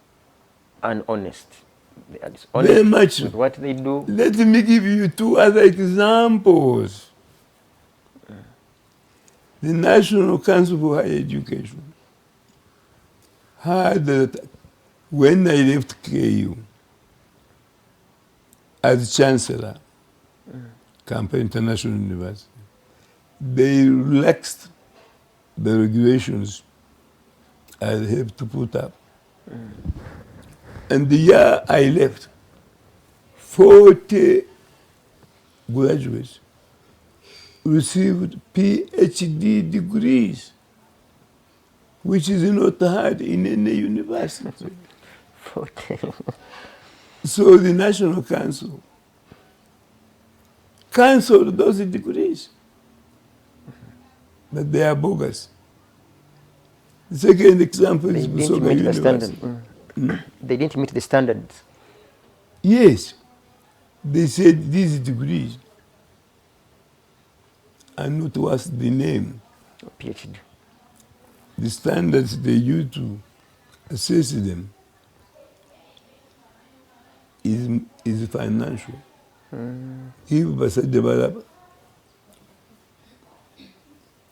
honest? They are dishonest Very much. with what they do. Let me give you two other examples. The National Council for Higher Education had, when I left KU as Chancellor, Kampala International University, they relaxed the regulations I have to put up. And the year I left, 40 graduates received PhD degrees, which is not hard in any university. 40. So the National Council cancelled those degrees, but they are bogus. The second example They is didn't Busoga meet the University. standard. They didn't meet the standards. Yes, they said these degrees are not worth the name. PhD. The standards they use to assess them is financial. If Basa develop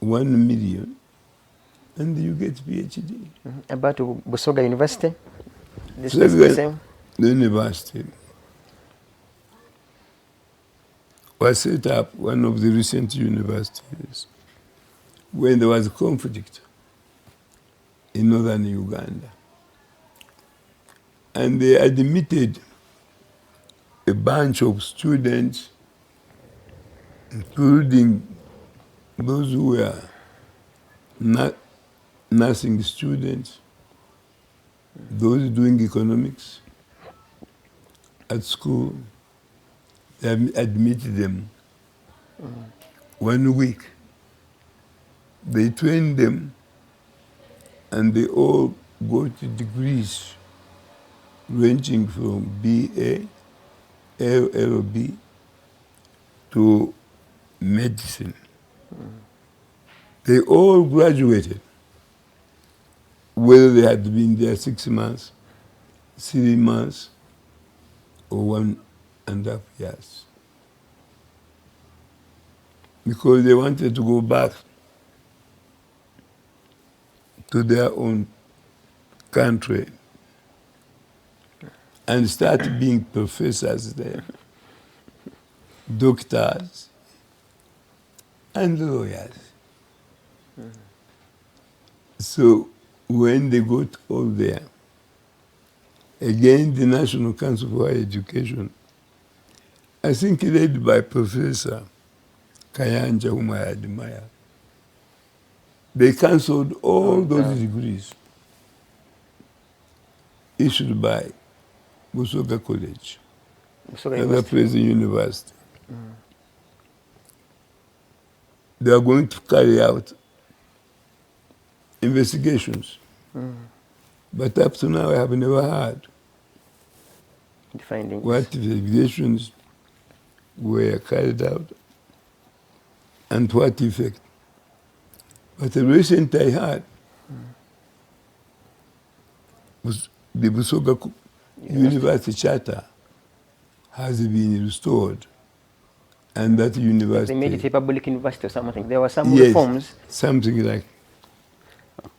1 million, and you get PhD. About Busoga University? This is the same? The university was set up, one of the recent universities, when there was a conflict in northern Uganda. And they admitted a bunch of students, including those who were nursing students, those doing economics at school. They admitted them 1 week. They trained them, and they all got degrees ranging from BA, LLB to medicine. They all graduated, whether they had been there 6 months, 3 months, or 1.5 years. Because they wanted to go back to their own country and start being professors there, doctors, and lawyers. So when they got all there, again, the National Council for Higher Education, I think led by Professor Kayanja, whom I admire, they cancelled all those degrees issued by Busoga College, another place in university. They are going to carry out investigations. But up to now, I have never heard what investigations were carried out and what effect. But the recent I heard was the Busoga University Charter has been restored, and that university... They made it a public university or something. There were some reforms. Something like...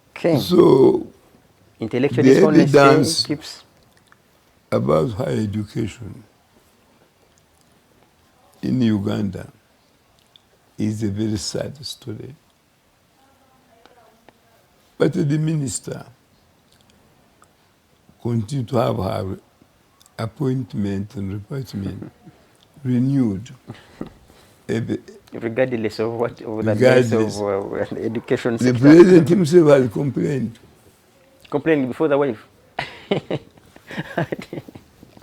Okay. So, intellectual the dishonesty evidence keeps... about higher education in Uganda is a very sad story. But the minister continued to have her appointment and repartment renewed. Regardless of what, of the days of the education sector. The president himself has complained. Complaining before the wife. I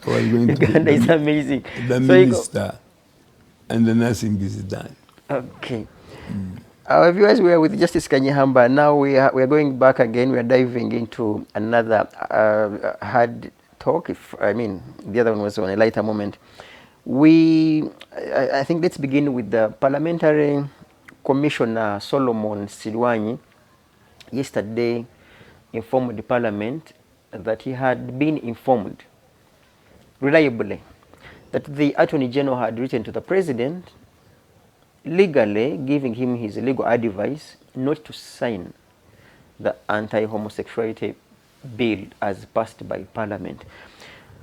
was going to Uganda is amazing. the So minister, and the nothing is done. Okay. Our viewers, we are with Justice Kanyeihamba. Now we are going back again. We are diving into another hard talk. The other one was on a lighter moment. I think let's begin with the Parliamentary Commissioner Solomon Silwanyi. Yesterday informed the Parliament that he had been informed reliably that the Attorney General had written to the President legally giving him his legal advice not to sign the anti-homosexuality bill as passed by Parliament.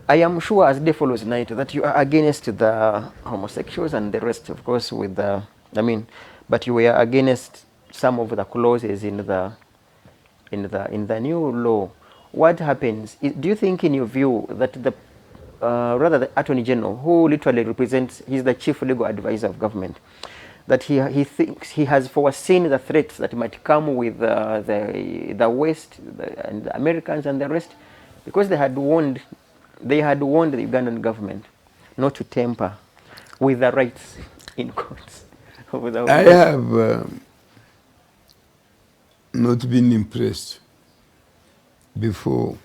I am sure as day follows night that you are against the homosexuals and the rest, of course, with the, but you were against some of the clauses in the new law. What happens? Do you think, in your view, that the the Attorney General, who literally represents, he's the chief legal advisor of government, that he thinks he has foreseen the threats that might come with the West and the Americans and the rest, because they had warned the Ugandan government not to tamper with the rights in courts. I have not been impressed before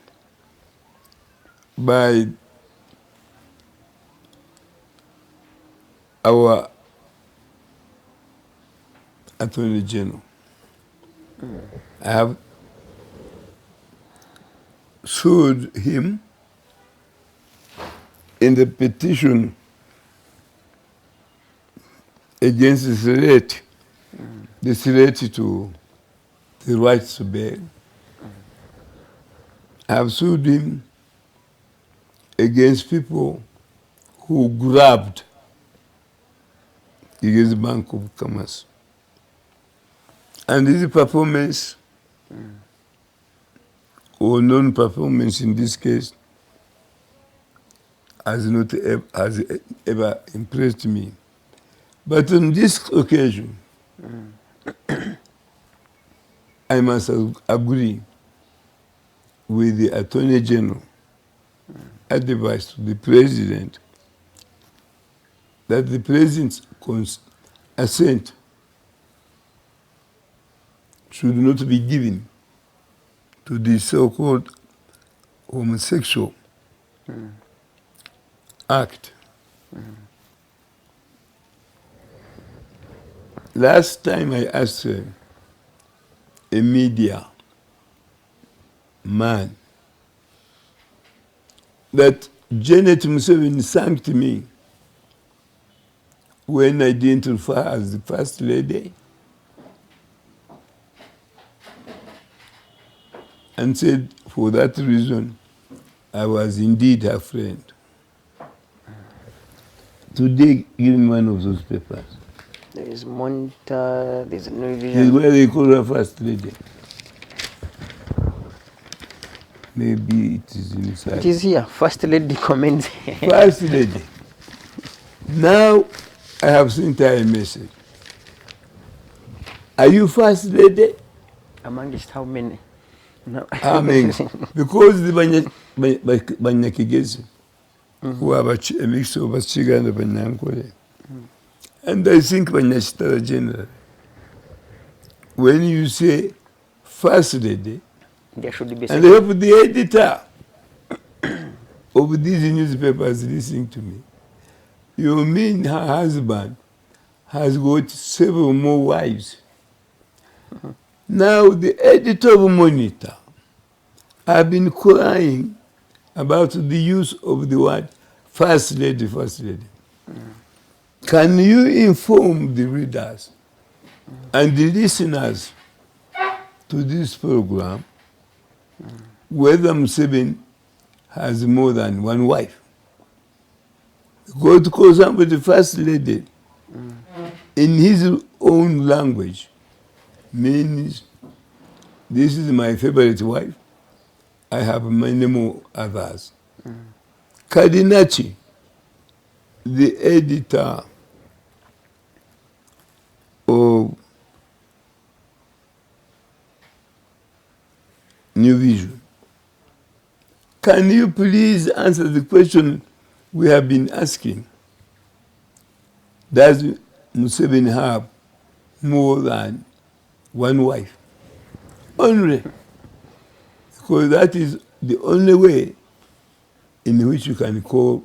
by our Attorney General. I have sued him in the petition against the threat to the rights to bear. I have sued him against people who grabbed against Bank of Commerce. And this performance, or non-performance in this case, has ever impressed me. But on this occasion, I must agree with the Attorney General advice to the President that the President's assent should not be given to the so-called homosexual act. Last time I asked a media man that Janet Museveni thanked me when I identified her as the First Lady and said for that reason I was indeed her friend. Today, give me one of those papers. There is Monitor, there's a New This is Vision. where they call her First Lady. Maybe it is inside. It is here. First Lady comments. First Lady. Now I have sent her a message. Are you First Lady? Amongst how many? No. I mean, because the Banyakigezi, who have a mix of Bachiga and Banyankole, and I think Banyashitara General, when you say First Lady, There should be and they have the editor of these newspapers listening to me, you mean her husband has got several more wives? Now the editor of Monitor have been crying about the use of the word First Lady, First Lady. Can you inform the readers and the listeners to this program whether Museveni has more than one wife? Go to call somebody First Lady in his own language means this is my favorite wife. I have many more others. Kadinachi, the editor of New Vision, can you please answer the question we have been asking? Does Museveni have more than one wife? Only. Because that is the only way in which you can call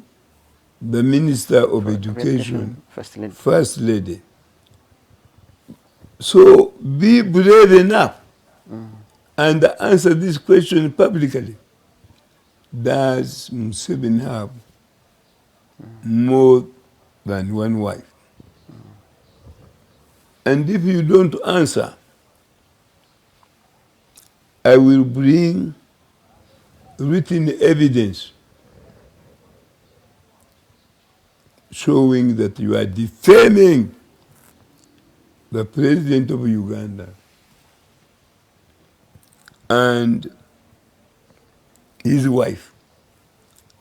the Minister of Education First Lady. So be brave enough and answer this question publicly. Does Museveni have more than one wife? And if you don't answer, I will bring written evidence showing that you are defaming the President of Uganda and his wife.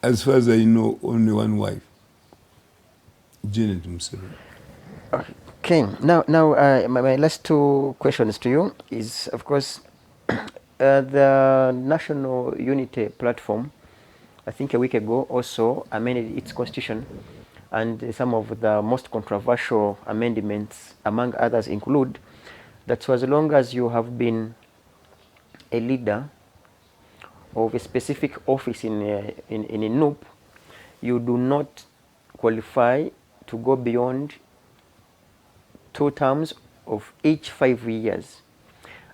As far as I know, only one wife, Janet Museveni. Okay, now my last two questions to you is, of course, the National Unity Platform, I think a week ago also amended its constitution, and some of the most controversial amendments, among others, include that so as long as you have been a leader of a specific office in a NUP, you do not qualify to go beyond 2 terms of each 5 years.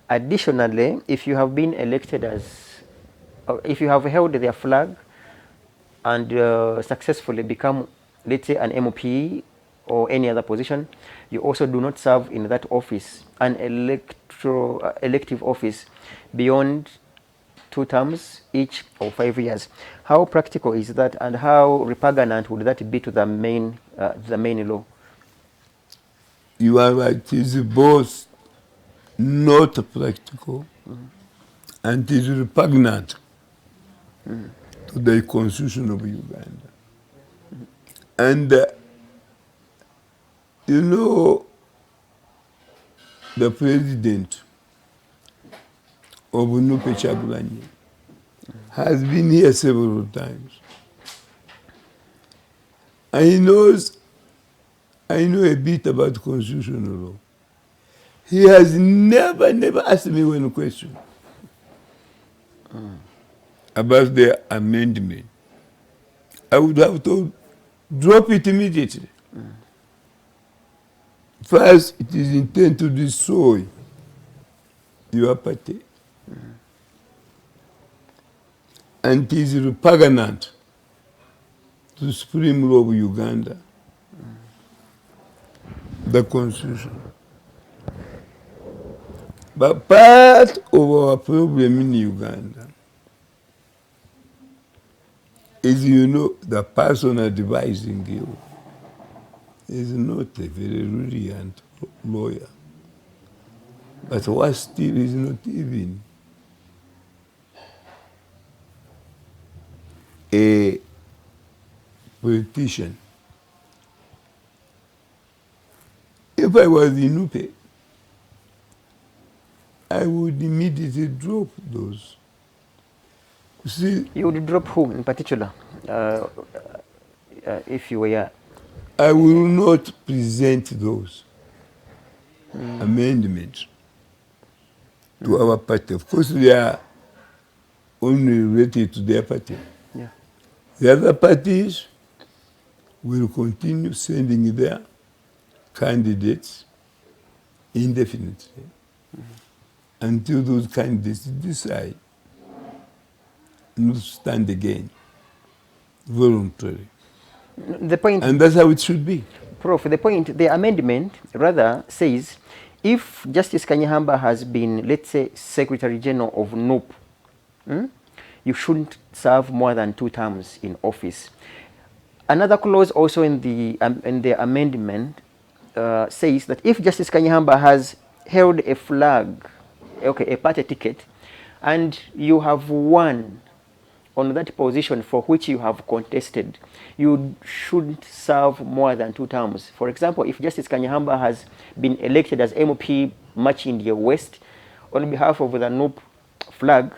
Additionally, if you have been elected as, if you have held their flag and successfully become, let's say, an MP or any other position, you also do not serve in that office, an elective office, beyond 2 terms each of 5 years. How practical is that, and how repugnant would that be to the main law? You are right. It is both not practical and it is repugnant to the Constitution of Uganda. And you know, the president of NUP, Kyagulanyi, has been here several times. And he knows, I know a bit about constitutional law. He has never asked me one question about the amendment. I would have told, drop it immediately. First, it is intended to destroy your party. And it is repugnant to the supreme law of Uganda, the Constitution. But part of our problem in Uganda is, you know, the person advising you is not a very brilliant lawyer. But worse still, is not even a politician. If I was in NUP, I would immediately drop those. You see, You would drop who in particular, if you were? I will not present those amendments to our party. Of course, they are only related to their party. Yeah. The other parties will continue sending their candidates indefinitely until those candidates decide not to stand again voluntarily. The point, And that's how it should be. Prof, the point, the amendment rather says, if Justice Kanyeihamba has been, let's say, Secretary General of NUP, you shouldn't serve more than 2 terms in office. Another clause also in the amendment says that if Justice Kanyeihamba has held a flag, okay, a party ticket, and you have won on that position for which you have contested, you shouldn't serve more than 2 terms. For example, if Justice Kanyeihamba has been elected as MP Much India West on behalf of the NUP flag,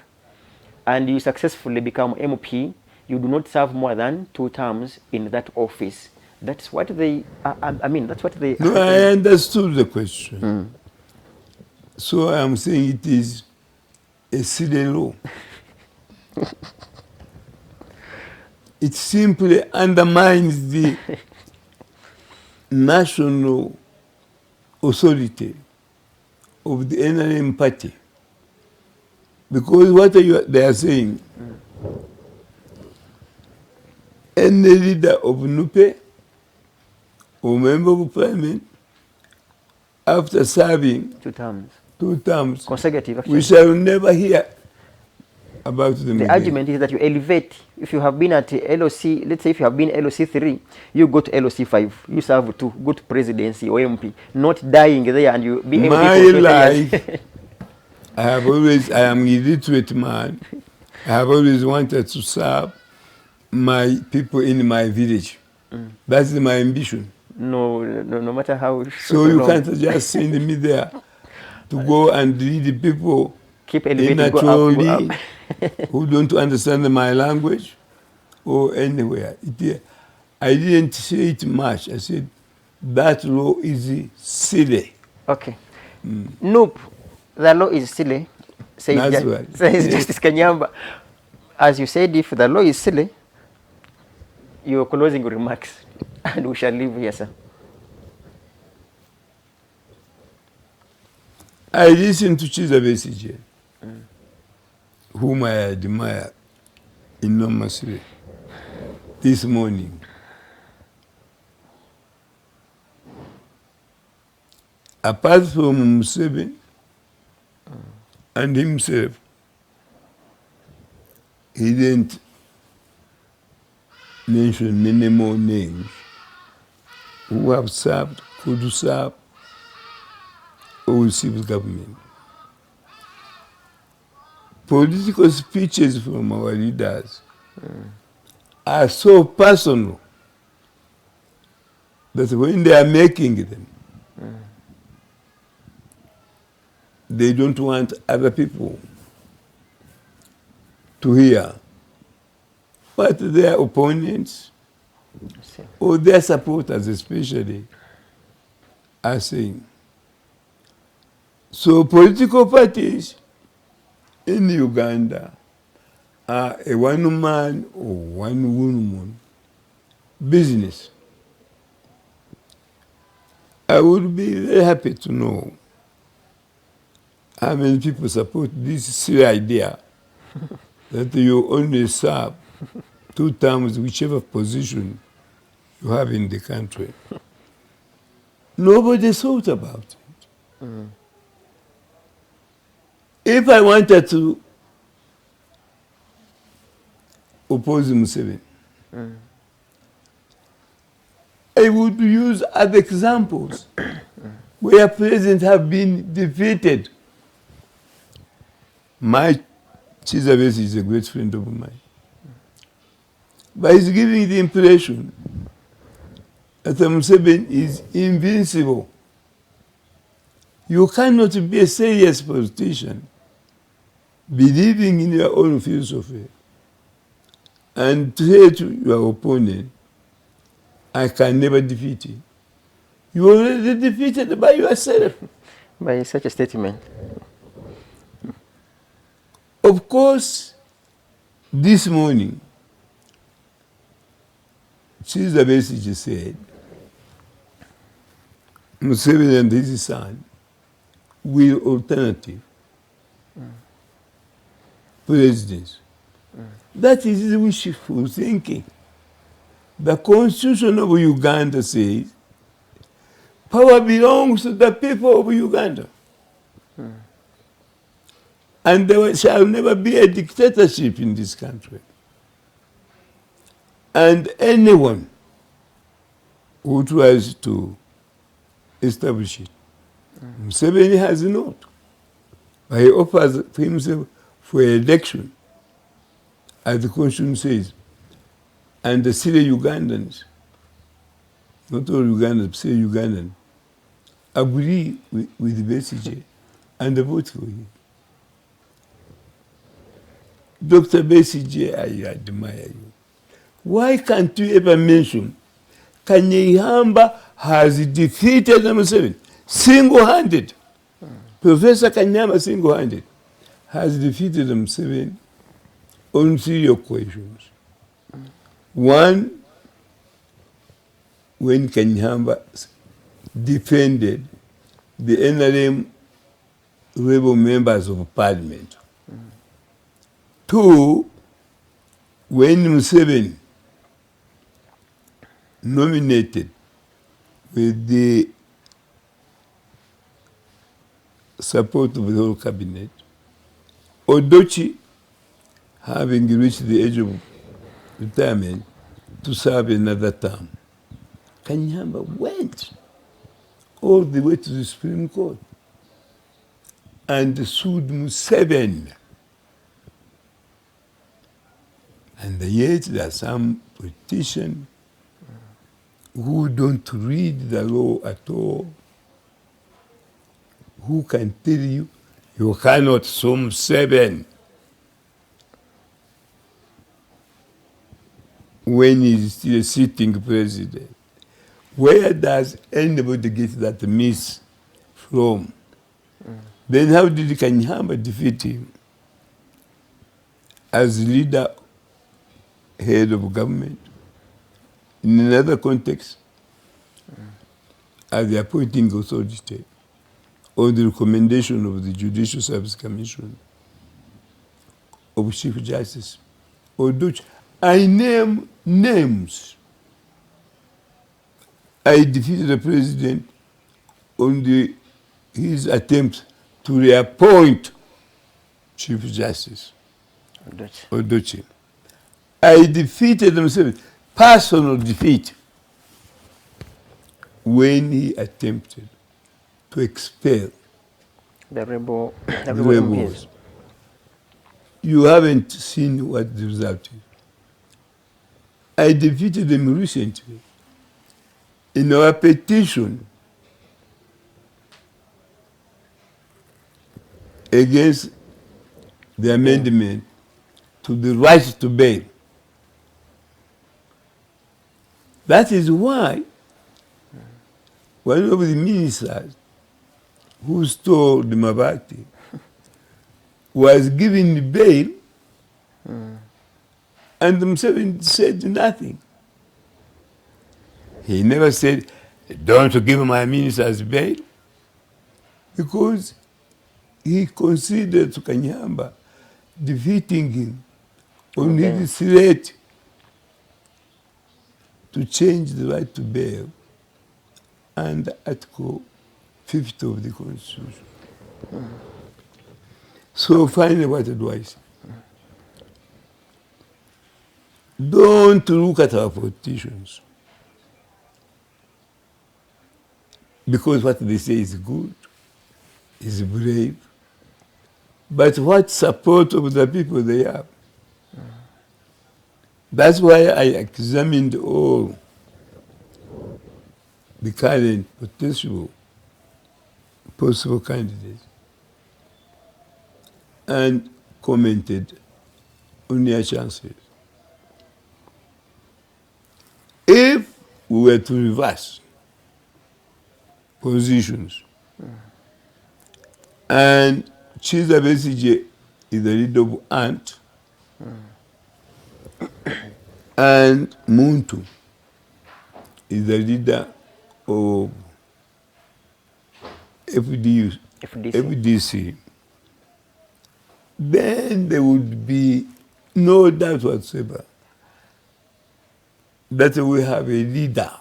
and you successfully become MP, you do not serve more than 2 terms in that office. That's what they, that's what they... No, I understood the question. So I am saying it is a silly law. It simply undermines the national authority of the NRM party. Because what they are saying, any leader of NUPE or member of parliament, after serving 2 terms, 2 terms, consecutive, actually. we shall never hear about them The again. argument is that you elevate. If you have been at LOC, let's say if you have been LOC 3, you go to LOC 5, you serve 2, go to presidency or MP, not dying there and you be MP My for 20 life, years. I am an illiterate man. I have always wanted to serve my people in my village. That's my ambition. No matter how. So you can't just send me there to go and lead the people keep elevating, go naturally up. who don't understand my language or anywhere. I didn't say it much. I said that law is silly. Okay. Nope. The law is silly, says, That's right. says Justice Kanyeihamba. As you said, if the law is silly, your closing remarks, and we shall leave here, sir. I listened to Chiza Besigye, whom I admire enormously, this morning. Apart from Museveni and himself, he didn't mention many more names who have served, could serve, or receive government. Political speeches from our leaders are so personal that when they are making them, they don't want other people to hear what their opponents or their supporters especially are saying. So political parties in Uganda are a one-man or one-woman business. I would be very happy to know how many people support this silly idea that you only serve 2 terms, whichever position you have in the country. Nobody thought about it. If I wanted to oppose Museveni, I would use other examples where presidents have been defeated. My Chizabesi is a great friend of mine. But he's giving the impression that Museveni is invincible. You cannot be a serious politician believing in your own philosophy and say to your opponent, I can never defeat you. You are already defeated by yourself. By such a statement. Of course, this morning, Chiza Besigye said, Museveni and his son will alternative presidents. That is wishful thinking. The Constitution of Uganda says power belongs to the people of Uganda. And there shall never be a dictatorship in this country. And anyone who tries to establish it, Museveni has not. But he offers himself for election as the Constitution says, and the Syrian Ugandans, not all Ugandans, Syrian Ugandans, agree with Besigye and vote for him. Dr. Besigye, I admire you. Why can't you ever mention Kanyeihamba has defeated Museveni single-handed? Professor Kanyeihamba single-handed has defeated Museveni on 3 occasions. One, when Kanyeihamba defended the NRM rebel members of parliament. 2, when Museveni nominated with the support of the whole cabinet, Odochi, having reached the age of retirement, to serve another term. Kanyeihamba went all the way to the Supreme Court and sued Museveni. And yet there are some politicians who don't read the law at all, who can tell you, you cannot sue Museveni when he's still a sitting president. Where does anybody get that myth from? Then how did Kanyeihamba defeat him? As leader, head of government, in another context, as the appointing authority, on the recommendation of the Judicial Service Commission, of Chief Justice, Oduch. I name names. I defeated the president on his attempt to reappoint Chief Justice Oduch. I defeated Museveni, personal defeat, when he attempted to expel the rebels. You haven't seen what the result is. I defeated them recently in our petition against the amendment to the right to bail. That is why one of the ministers who stole the Mabati was given bail, and Museveni said nothing. He never said, don't give my ministers bail, because he considered Kanyeihamba defeating him on his threat to change the right to bail and Article 50 of the Constitution. So finally, what advice? Don't look at our politicians because what they say is good, is brave, but what support of the people they have. That's why I examined all the current potential possible candidates and commented on their chances. If we were to reverse positions and Chiza Besigye is the leader of ANT and Muntu is the leader of FDC, then there would be no doubt whatsoever that we have a leader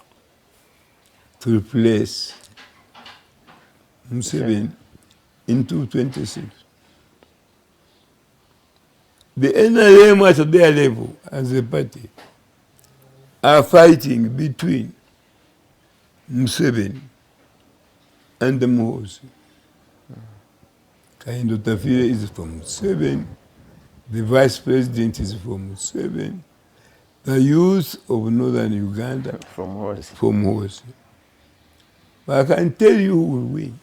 to replace Museveni in 2026. The NRM at their level as a party are fighting between Museveni and the Muhoozi. Kaindo Tafire is from Museveni, The vice president is from Museveni. The youth of northern Uganda From Hosi. from Hosi. But I can tell you who will win.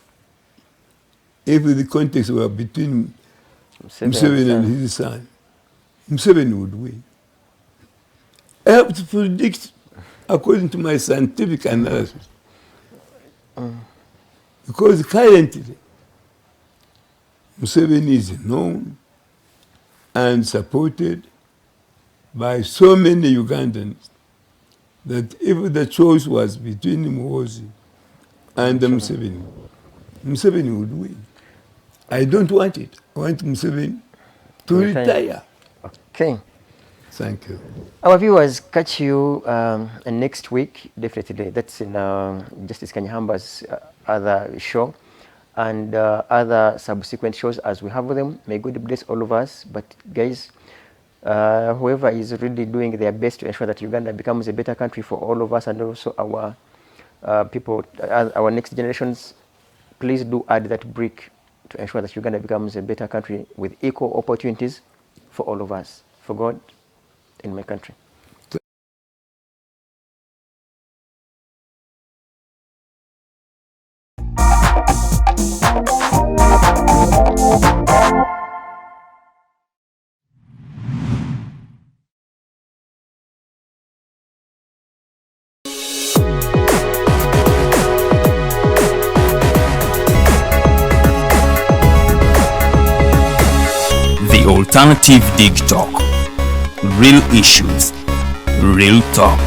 If the context were between Museveni and his son, Museveni would win. I have to predict according to my scientific analysis. Because currently, Museveni is known and supported by so many Ugandans that if the choice was between Muhoozi and Museveni, Museveni would win. I don't want it. I want Museveni to retire. Okay. Thank you. Our viewers catch you next week, definitely. That's in Justice Kanyehamba's other show and other subsequent shows as we have them. May God bless all of us. But guys, whoever is really doing their best to ensure that Uganda becomes a better country for all of us and also our people, our next generations, please do add that brick to ensure that Uganda becomes a better country with equal opportunities for all of us, for God in my country. The Alternative Digitalk. Real issues, real talk.